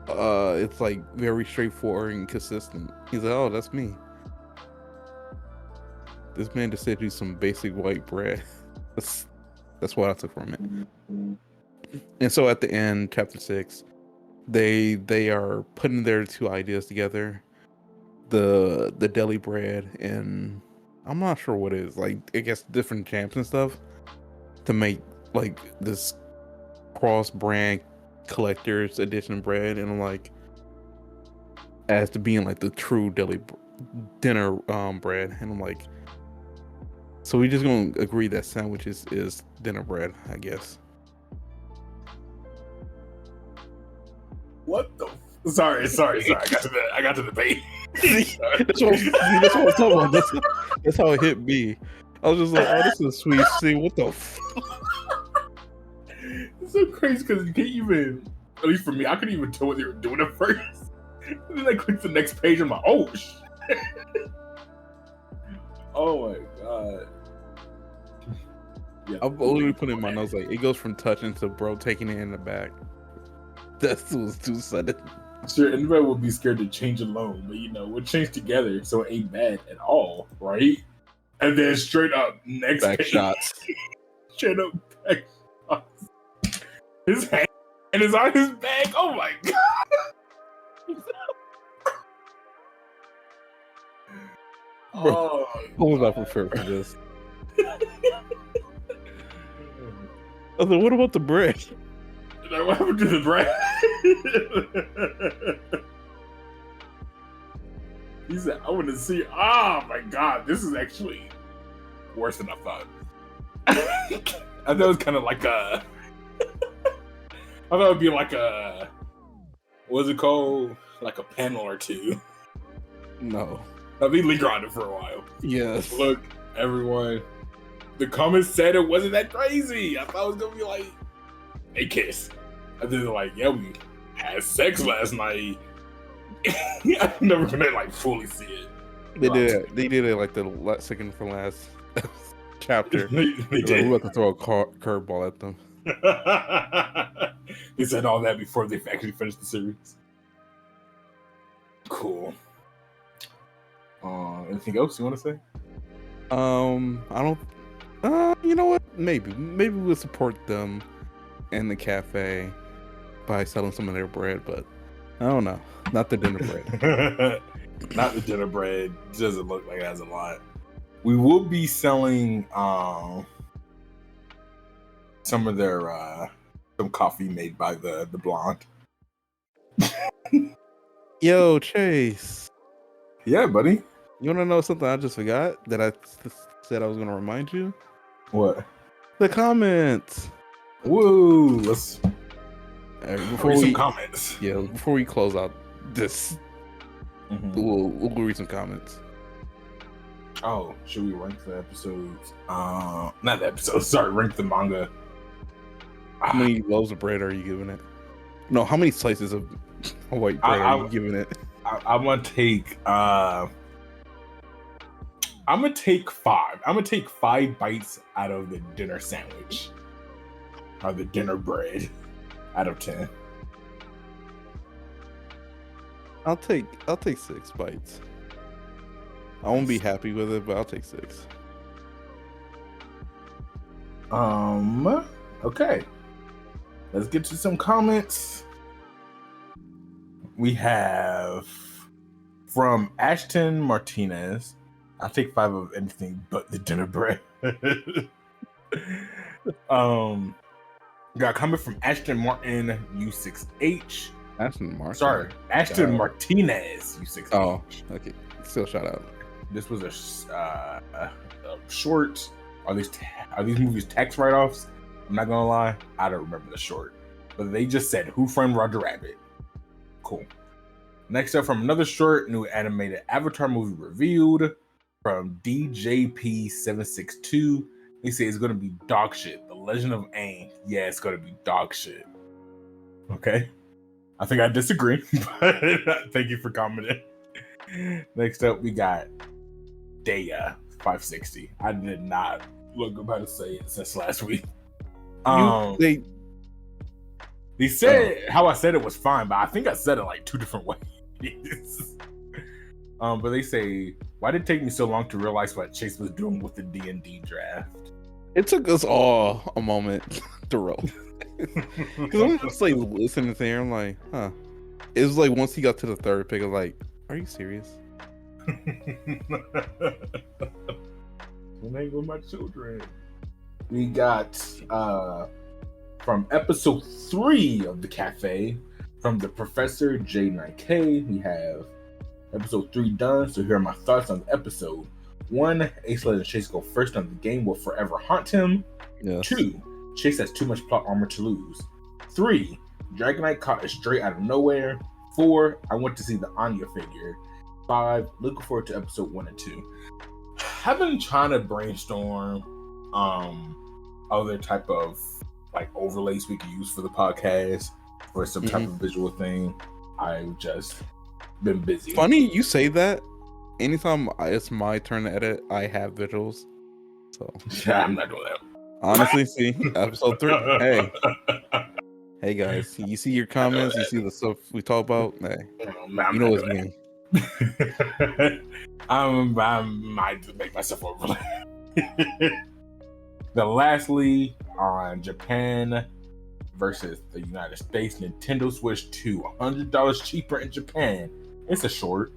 it's like very straightforward and consistent. He's like, oh, that's me. This man just said do some basic white bread. That's what I took from it. And so at the end, chapter 6, they are putting their two ideas together, the deli bread and I'm not sure what it is, like I guess different jams and stuff to make like this cross brand collector's edition bread, and I'm like, as to being like the true deli dinner bread, and I'm like, so we just gonna agree that sandwiches is dinner bread, I guess. What the? Sorry. I got to the bait. That's what I was talking about. That's how it hit me. I was just like, oh, this is sweet. See, what the It's so crazy because you can't even, at least for me, I couldn't even tell what they were doing at first. And then I click the next page and I'm like, oh shit. Oh my god. Yeah, I've literally put in my notes like it goes from touching to bro taking it in the back. That was too sudden. Sure, anybody would be scared to change alone, but we'll change together, so it ain't bad at all, right? And then straight up next Back page, shots. Straight up back shots. His hand is on his back. Oh my god. Bro, I was not prepared for this. I was like, what about the bread? Like, what happened to the bread? He said, I want to see. Oh my god, this is actually worse than I thought. I thought it was kind of like a. I thought it would be like a. What's it called? Like a panel or two. No. I'll be linger on it for a while. Yes. Look, everyone. The comments said it wasn't that crazy. I thought it was gonna be like a kiss. And then they're like, yeah, we had sex last night. I'm never gonna like fully see it. They did it like the second from last chapter. They Like, did. we're about to throw a curveball at them. They said all that before they actually finished the series. Cool. Anything else you want to say? I don't. You know what? Maybe we'll support them in the cafe by selling some of their bread, but I don't know. Not the dinner bread. Not the dinner bread. Doesn't look like it has a lot. We will be selling some of their some coffee made by the blonde. Yo, Chase. Yeah, buddy. You want to know something I just forgot that I said I was going to remind you? What? The comments. Woo! Let's Before read some we comments. Yeah, before we close out this, we'll read some comments. Oh, should we rank the episodes? Not the episodes. Sorry, rank the manga. How many loaves of bread are you giving it? No, how many slices of white bread are you giving it? I'm gonna take 5. I'm gonna take 5 bites out of the dinner sandwich or the dinner bread out of 10. I'll take 6 bites. I won't be happy with it, but I'll take 6. Okay. Let's get to some comments. We have from Ashton Martinez. I'll take 5 of anything but the dinner bread. Got a comment from Ashton Martin U6H. Ashton Martin. Sorry, Ashton Martinez U6H. Oh, okay. Still shout out. This was a short. Are these movies tax write-offs? I'm not gonna lie, I don't remember the short, but they just said "Who Framed Roger Rabbit." Cool. Next up, from another short, new animated Avatar movie reviewed from DJP762. They say it's gonna be dog shit. The Legend of Aang. Yeah, it's gonna be dog shit. Okay. I think I disagree, but thank you for commenting. Next up, we got Daya 560. I did not look about to say it since last week. They said how I said it was fine, but I think I said it like 2 different ways. But they say, why did it take me so long to realize what Chase was doing with the D&D draft? It took us all a moment to roll. Because I'm just like listening to him, I'm like, huh. It was like once he got to the 3rd pick, I was like, are you serious? When I go my children. We got from episode 3 of the Café, from the Professor J9K, we have episode 3 done. So here are my thoughts on the episode. 1, Ace letting Chase go first on the game will forever haunt him. Yes. 2, Chase has too much plot armor to lose. 3, Dragonite caught it straight out of nowhere. 4, I want to see the Anya figure. 5, looking forward to episode 1 and 2. I've been trying to brainstorm other type of like overlays we could use for the podcast or some type of visual thing. I've just been busy. Funny you say that. Anytime it's my turn to edit, I have visuals. So yeah, I'm not doing that. Honestly, see episode 3. Hey guys, you see your comments, you see the stuff we talk about. Hey, you know what's me. I might just make myself overlay. The lastly on Japan versus the United States, Nintendo Switch 2, $100 cheaper in Japan. It's a short.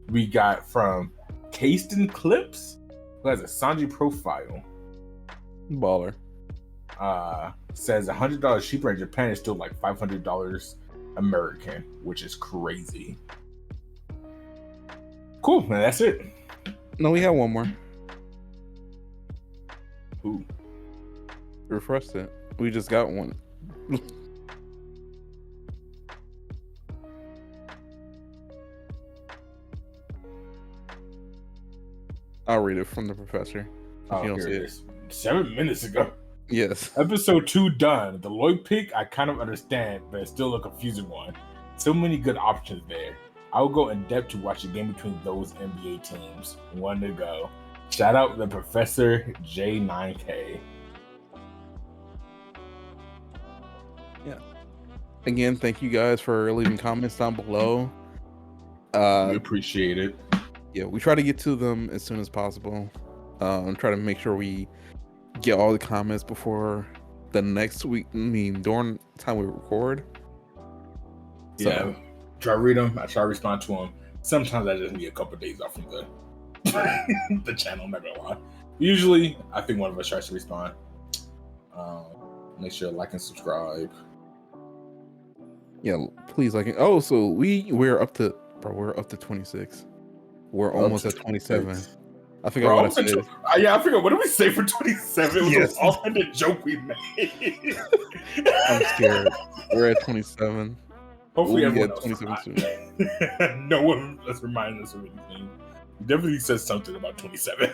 We got from Caston Clips, who has a Sanji profile. Baller. Says $100 cheaper in Japan is still like $500 American, which is crazy. Cool, man, that's it. No, we have one more. Who? Refresh it. We just got one. I'll read it from the professor. Oh, you don't here see it is. 7 minutes ago. Yes. Episode 2 done. The Lloyd pick, I kind of understand, but it's still a confusing one. So many good options there. I will go in depth to watch a game between those NBA teams. 1 to go. Shout out the Professor J9K. Yeah. Again, thank you guys for leaving comments down below. We appreciate it. Yeah, we try to get to them as soon as possible. And try to make sure we get all the comments before the next week. I mean, during the time we record. So, yeah. Try to read them. I try to respond to them. Sometimes I just need a couple of days off from the the channel. I'm not gonna lie. Usually, I think one of us tries to respond. Make sure to like and subscribe. Yeah, please like it. Oh, so we're up to 26. We're almost at 27. I forgot what I said. Yeah, I forgot. What did we say for 27? It was all in the joke we made. I'm scared. We're at 27. Hopefully, we'll everyone get 27 soon. No one has reminded us of anything. He definitely said something about 27.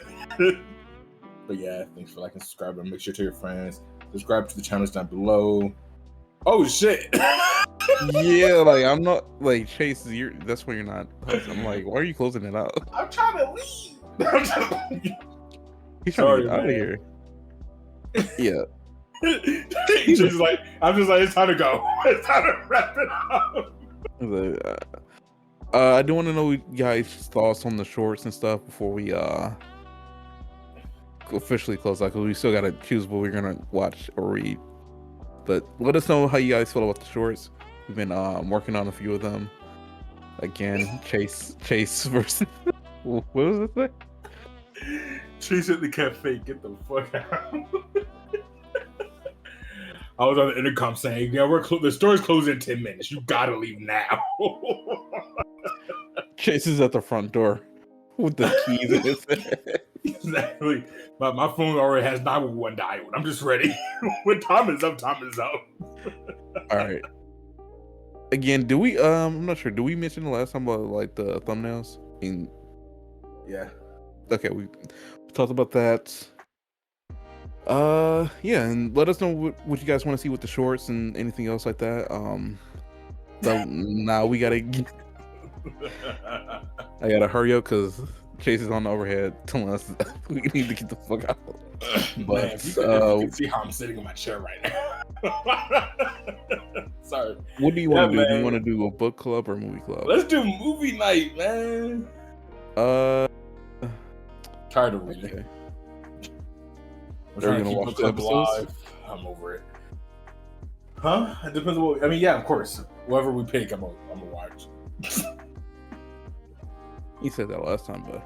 But yeah, thanks for liking, subscribing. Make sure to tell your friends. Subscribe to the channels down below. Oh shit! Yeah, like I'm not like Chase. That's why you're not. I'm like, why are you closing it out? I'm trying to leave. I'm trying to leave. He's trying to get out of here. Yeah. She's like, I'm just like, it's time to go. It's time to wrap it up. I do want to know you guys' thoughts on the shorts and stuff before we officially close out, because we still gotta choose what we're gonna watch or read. But let us know how you guys feel about the shorts. We've been working on a few of them. Again, Chase versus what was it? Chase at the cafe. Get the fuck out. I was on the intercom saying, "Yeah, the store's closing in 10 minutes. You gotta leave now." Chase is at the front door with the keys in his head. Exactly. My phone already has 911 dialed. I'm just ready. When time is up, time is up. All right. Again, do we? I'm not sure. Do we mention the last time about like the thumbnails? Yeah. Okay, we talked about that. Yeah, and let us know what you guys want to see with the shorts and anything else like that. So now we gotta. I gotta hurry up because Chase is on the overhead telling us we need to get the fuck out. But man, if you can see how I'm sitting in my chair right now. Sorry. What do you want to do? Do you want to do a book club or movie club? Let's do movie night, man. Tired of reading. Okay. We're trying to keep the club alive. I'm over it. Huh? It depends on what. I mean, yeah, of course. Whatever we pick, I'm gonna watch. You said that last time, but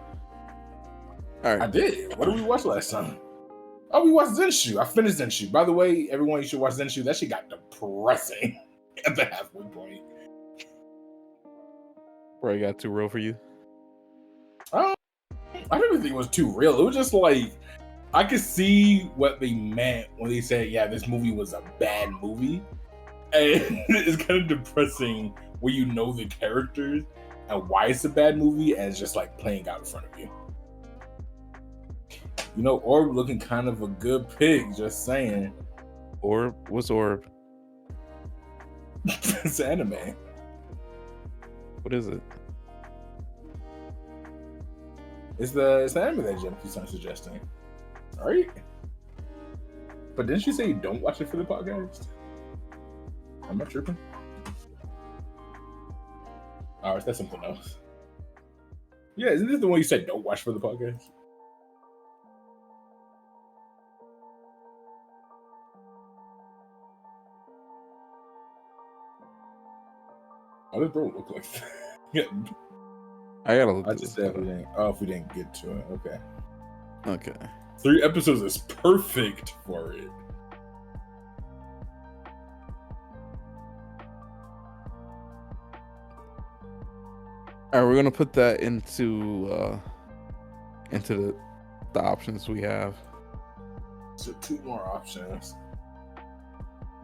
all right. I did. What did we watch last time? Oh, we watched Zenshu. I finished Zenshu. By the way, everyone, you should watch Zenshu. That shit got depressing at the halfway point. Where I got too real for you? I didn't think it was too real. It was just like I could see what they meant when they said, "Yeah, this movie was a bad movie," and it's kind of depressing when you know the characters and why it's a bad movie, and it's just like playing out in front of you. You know, Orb looking kind of a good pick. Just saying. Orb? What's Orb? It's anime. What is it? It's the anime that Jim keeps on suggesting. All right. But didn't you say you don't watch it for the podcast? Am I tripping? Oh, is that something else? Yeah, isn't this the one you said don't watch for the podcast? How does bro look like that? Yeah. I gotta look. I just said if we didn't get to it. Okay. Okay. 3 episodes is perfect for it. All right, we're gonna put that into the options we have. So 2 more options.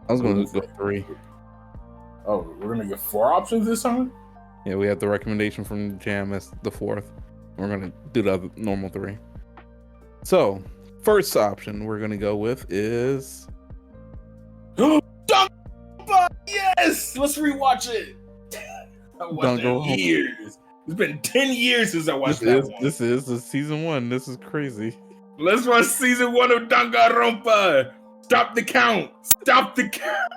I was gonna go 3. Oh, we're gonna get 4 options this time? Yeah, we have the recommendation from Jam as the 4th. We're gonna do the other normal 3. So, first option we're gonna go with is Yes! Let's rewatch it. I watched it in years. It's been 10 years since I watched that one. This is the season 1. This is crazy. Let's watch season 1 of Danganronpa. Stop the count. Stop the count.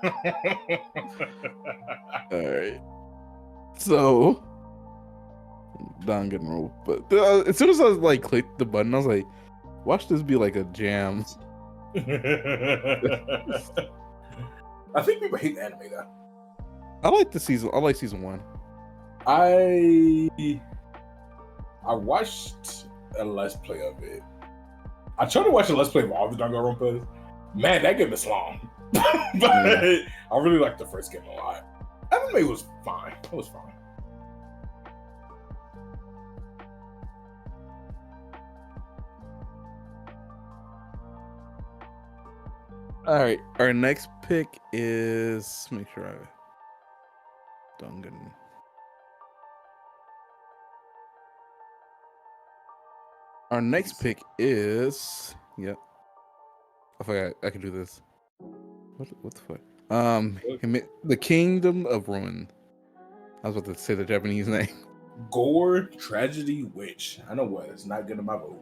All right. So, Danganronpa. As soon as I like clicked the button, I was like, "Watch this be like a Jam." I think people hate anime though. I like season 1. I watched a Let's Play of it. I tried to watch a Let's Play of all the Danganronpas. Man, that game is long. But I really liked the first game a lot. Anime was fine. It was fine. All right. Our next pick is make sure I Dangan. Our next pick is I forgot I can do this. What the fuck? The Kingdom of Ruin. I was about to say the Japanese name. Gore Tragedy Witch. I know what. It's not getting my vote.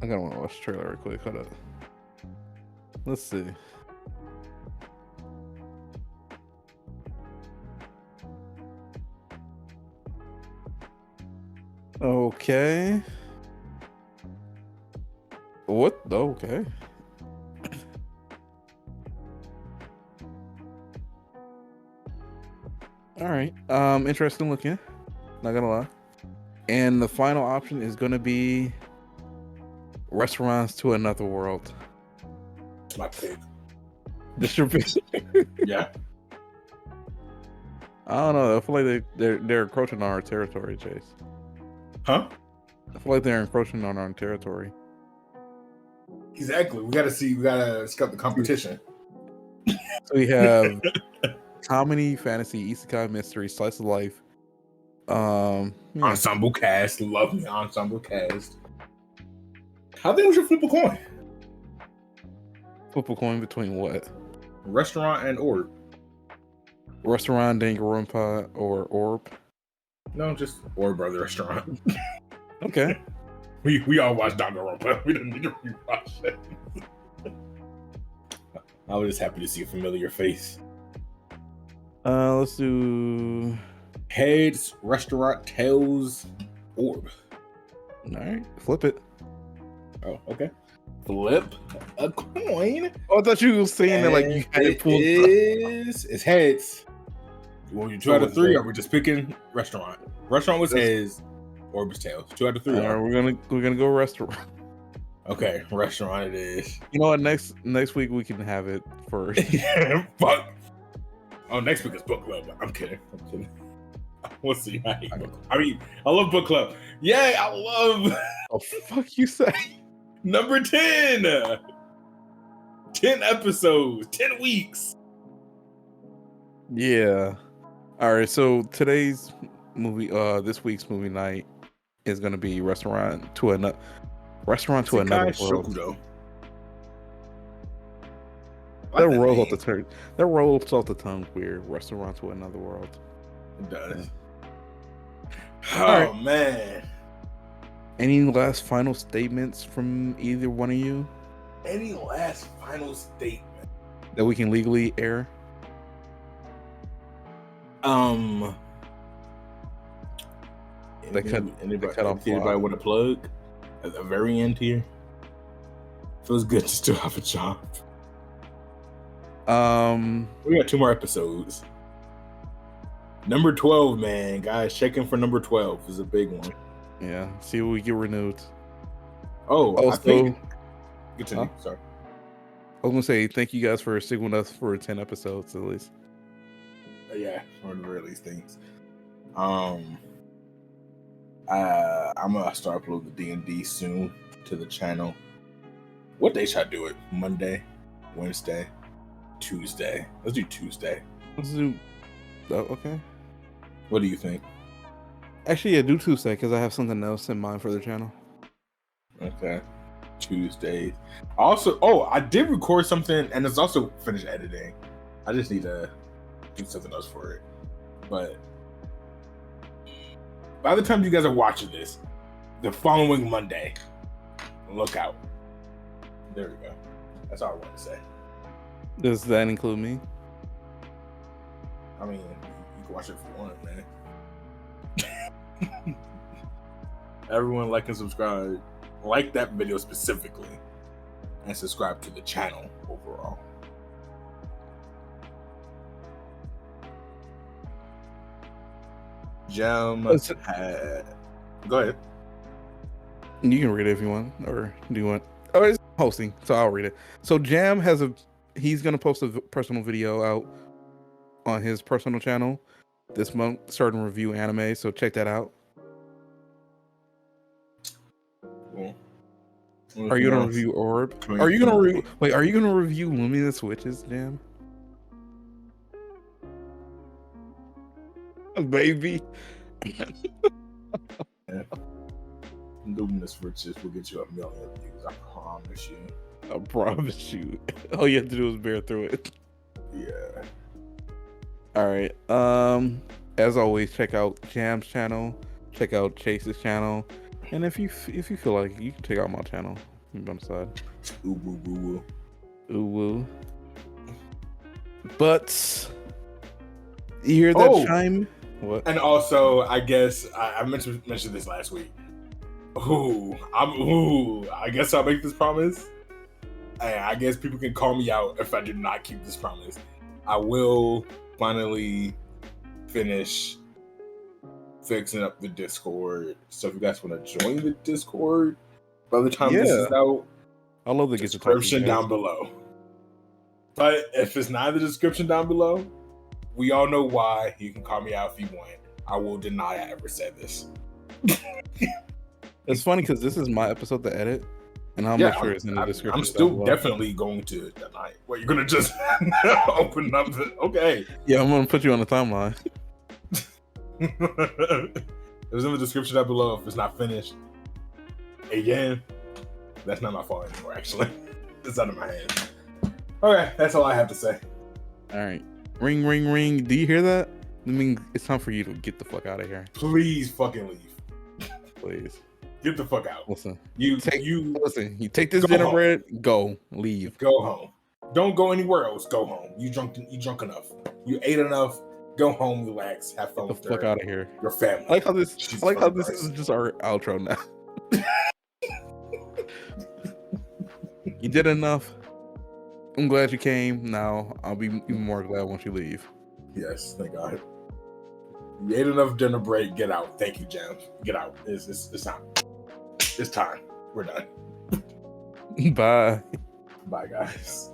I gotta want to watch the trailer real quick. Hold up. Let's see. Okay. What? Okay. All right. Interesting looking. Not gonna lie. And the final option is gonna be Restaurants to Another World. It's my pick. Distribution. Yeah. I don't know. I feel like they're encroaching on our territory, Chase. Huh? I feel like they're encroaching on our territory. Exactly. We gotta scout the competition. So we have comedy, fantasy, isekai, mystery, slice of life. Yeah. Ensemble cast. Love me ensemble cast. How think we should flip a coin? Flip a coin between what? Restaurant and orb. Restaurant, Danganronpa, or Orb? No, just orb brother restaurant. Okay. We all watch Danganronpa. We don't need to rewatch it. I was just happy to see a familiar face. Let's do Heads, restaurant, tails, orb. All right, flip it. Oh, okay. Flip a coin. Oh, I thought you were saying that like you had it pulled. It's heads. Well, you 2 out of 3, or we're just picking restaurant. Restaurant was heads, orb was tails. 2 out of 3. All right, we're gonna go restaurant. Okay, restaurant it is. You know what? Next week we can have it first. Fuck. Oh, next week is book club. I'm kidding. We'll see. I mean, I love book club. Yay, I love. Oh, fuck you say? Number 10. 10 episodes, 10 weeks. Yeah. All right. So today's movie, this week's movie night is gonna be Restaurant to Another World. Shokudo. That rolls off the tongue. That rolls off the tongue weird. Restaurant to Another World. It does. All Oh man. Any last final statements from either one of you Any last final statement? that we can legally air? Anybody want a plug at the very end here? Feels good to still have a job. We got 2 more episodes. Number 12, man, guys, checking for number 12 is a big one. Yeah, see what we get renewed. Oh, I think. Continue. Huh? Sorry. I was gonna say thank you guys for sticking with us for 10 episodes at least. Yeah, for the very least things. I'm gonna start uploading the D&D soon to the channel. What day should I do it? Monday, Wednesday, Tuesday. Let's do Tuesday. Let's do. Oh, okay. What do you think? Actually, yeah, do Tuesday because I have something else in mind for the channel. Okay. Tuesday. Also, I did record something and it's also finished editing. I just need to do something else for it. But by the time you guys are watching this, the following Monday, look out. There we go. That's all I want to say. Does that include me? I mean, you can watch it if you want, man. Everyone like and subscribe. Like that video specifically. And subscribe to the channel overall. Gem had... Go ahead. You can read it if you want, or do you want? Oh, it's hosting, so I'll read it. So Jam has he's gonna post a personal video out on his personal channel this month, starting to review anime. So check that out. Cool. Are you gonna review Orb? Are you gonna wait? Are you gonna review Luminous Witches, Jam? Baby. Luminous Witches will get you 1 million views. I promise you. I promise you. All you have to do is bear through it. Yeah. All right. As always, check out Jam's channel. Check out Chase's channel. And if you feel like it, you can check out my channel on the side. Ooh woo woo woo. Ooh woo. But you hear that chime? What? And also, I guess I mentioned this last week. I guess I'll make this promise. I guess people can call me out if I do not keep this promise. I will finally finish fixing up the Discord. So if you guys want to join the Discord, by the time this is out, I love the description down below. But if it's not in the description down below, we all know why. You can call me out if you want. I will deny I ever said this. It's funny because this is my episode to edit, and I'll make sure it's in the description. I'm still definitely going to deny. What, you're gonna just open up the okay? Yeah, I'm gonna put you on the timeline. It's in the description down below. If it's not finished, again, that's not my fault anymore. Actually, it's out of my hands. Okay, that's all I have to say. All right, ring, ring, ring. Do you hear that? I mean, it's time for you to get the fuck out of here. Please fucking leave. Please. Get the fuck out. Listen, you take this dinner bread, go, leave. Go home. Don't go anywhere else. Go home. You drunk enough. You ate enough. Go home, relax, have fun with the fuck out of here. Your family. I like how this is just our outro now. You did enough. I'm glad you came. Now I'll be even more glad once you leave. Yes, thank God. You ate enough dinner break. Get out. Thank you, James. Get out. It's time. It's time. We're done. Bye. Bye, guys.